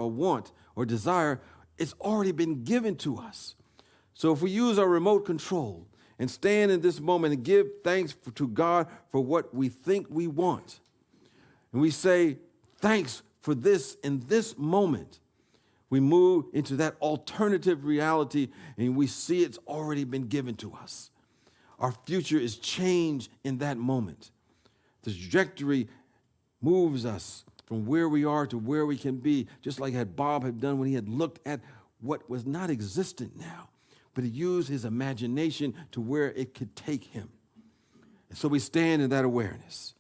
want or desire, it's already been given to us. So if we use our remote control and stand in this moment and give thanks to God for what we think we want, and we say, thanks for this in this moment, we move into that alternative reality, and we see it's already been given to us. Our future is changed in that moment. The trajectory moves us from where we are to where we can be, just like Bob had done when he had looked at what was not existent now, but he used his imagination to where it could take him. And so we stand in that awareness,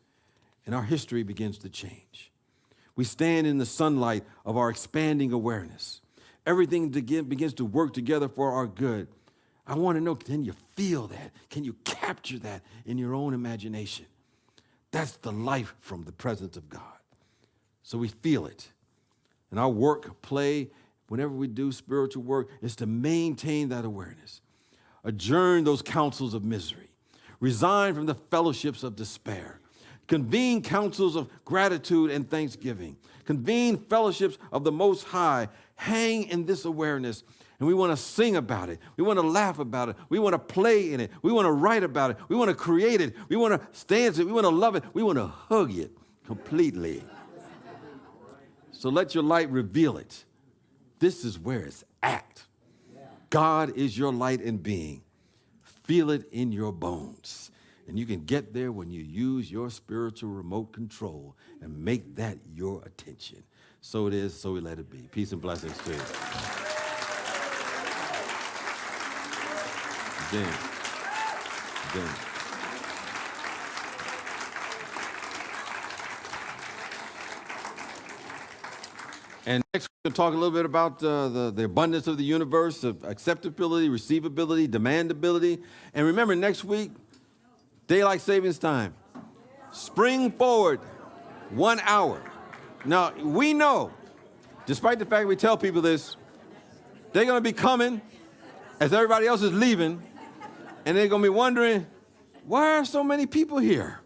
and our history begins to change. We stand in the sunlight of our expanding awareness. Everything begins to work together for our good. I want to know, can you feel that? Can you capture that in your own imagination? That's the life from the presence of God. So we feel it. And our work, play, whenever we do spiritual work, is to maintain that awareness. Adjourn those councils of misery. Resign from the fellowships of despair. Convene councils of gratitude and thanksgiving. Convene fellowships of the Most High. Hang in this awareness. And we want to sing about it. We want to laugh about it. We want to play in it. We want to write about it. We want to create it. We want to dance it. We want to love it. We want to hug it completely. So let your light reveal it. This is where it's at. God is your light and being. Feel it in your bones. And you can get there when you use your spiritual remote control and make that your attention. So it is, so we let it be. Peace and blessings to you. Then. And next, we're going to talk a little bit about the abundance of the universe, of acceptability, receivability, demandability. And remember, next week, daylight savings time. Spring forward 1 hour. Now, we know, despite the fact we tell people this, they're going to be coming as everybody else is leaving, and they're going to be wondering, why are so many people here?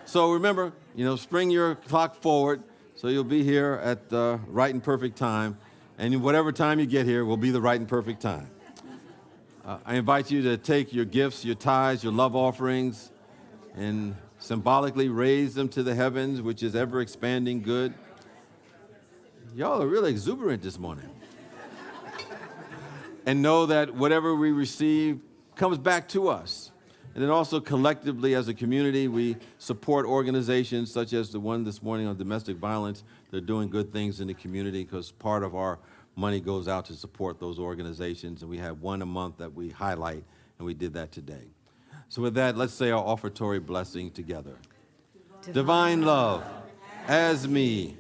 So remember, spring your clock forward, so you'll be here at the right and perfect time, and whatever time you get here will be the right and perfect time. I invite you to take your gifts, your tithes, your love offerings, and symbolically raise them to the heavens, which is ever-expanding good. Y'all are really exuberant this morning. And know that whatever we receive comes back to us. And then also collectively as a community, we support organizations such as the one this morning on domestic violence. They're doing good things in the community because part of our money goes out to support those organizations. And we have one a month that we highlight, and we did that today. So with that, let's say our offertory blessing together. divine love, as me,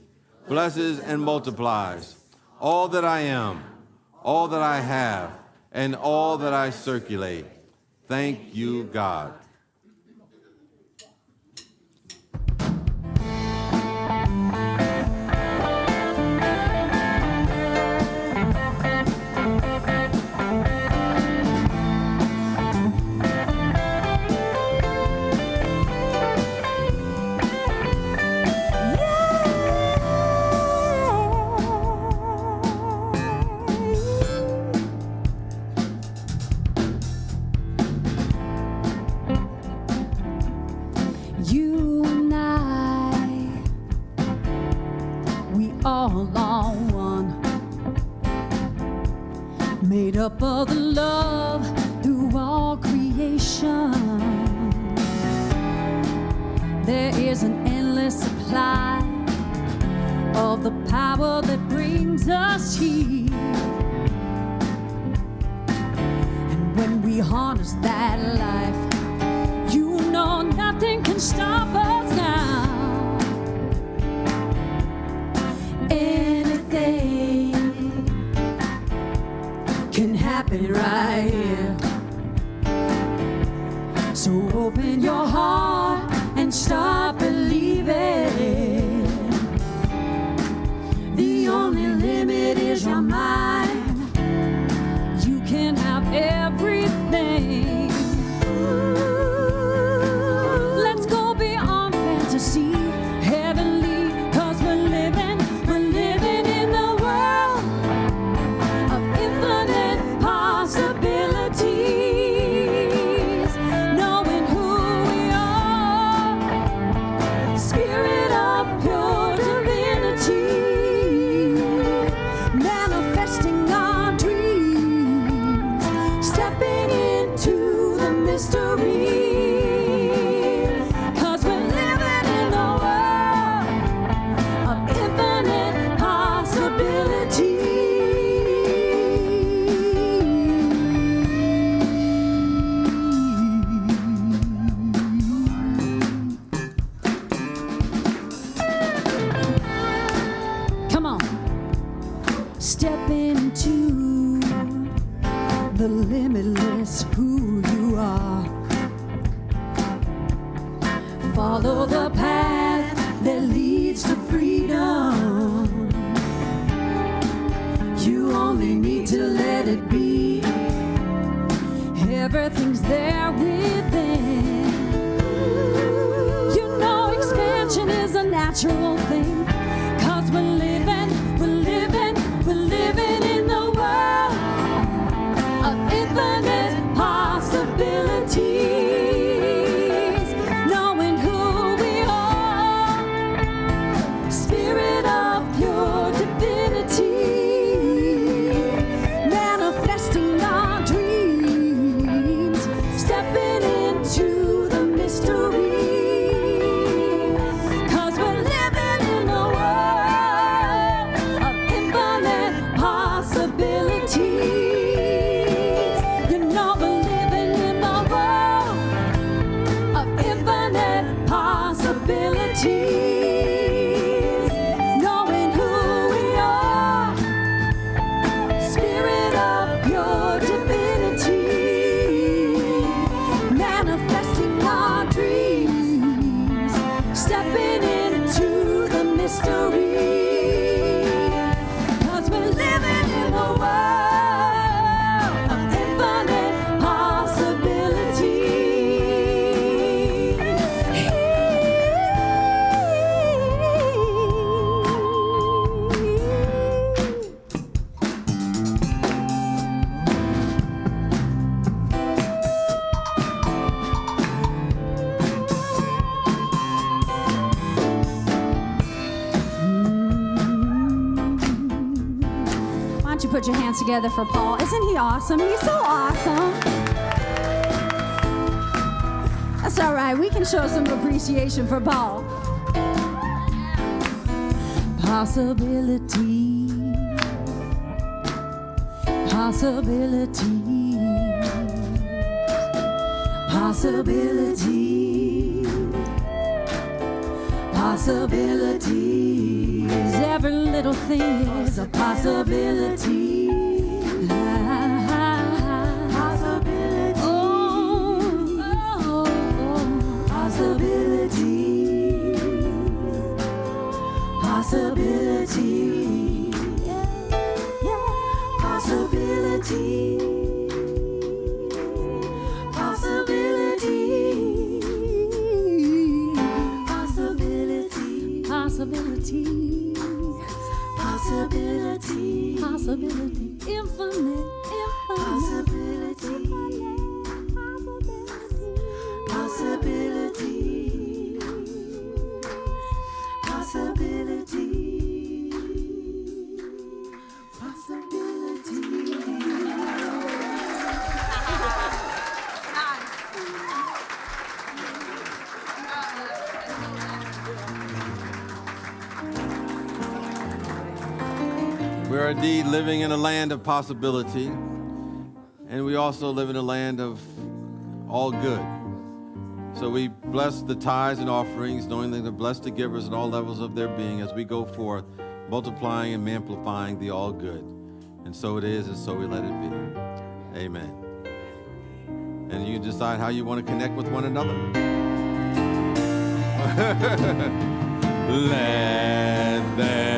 blesses and multiplies all that I am, all that I have, and all that I circulate. Thank you, God. You and I, we all are one, made up of the love through all creation. There is an endless supply of the power that brings us here. And when we harness that life, you know nothing can stop us now. Anything can happen right here. So open your heart and start believing. The only limit is your mind. You can have everything. Let's go beyond fantasy, heavenly, 'cause we're living in the world of infinite possibilities, knowing who we are, spirit of pure divinity, manifesting our dreams, stepping into the mystery. Step into the limitless who you are. Follow the path that leads to freedom. You only need to let it be. Everything's there within. You know expansion is a natural thing, 'cause we're living in the world of infinite possibilities, knowing who we are, spirit of pure divinity, manifesting our dreams, stepping into the mystery. Knowing who we are, spirit of pure divinity, manifesting our dreams, stepping into the mystery. 'Cause we're living in the world of infinite possibilities. Why don't you put your hands together for Paul? Isn't he awesome? He's so awesome. That's all right. We can show some appreciation for Paul. Possibility, possibility, possibility, possibilities. Every little thing is a possibility. Possibility. Possibility. Possibility. Possibility. Possibility. Possibility. Possibility. Possibility. Infinite. Possibility. Possibility. Possibility. We are indeed living in a land of possibility, and we also live in a land of all good. So we bless the tithes and offerings, knowing that they're blessed the givers at all levels of their being as we go forth, multiplying and amplifying the all good. And so it is, and so we let it be. Amen. And you decide how you want to connect with one another. Let there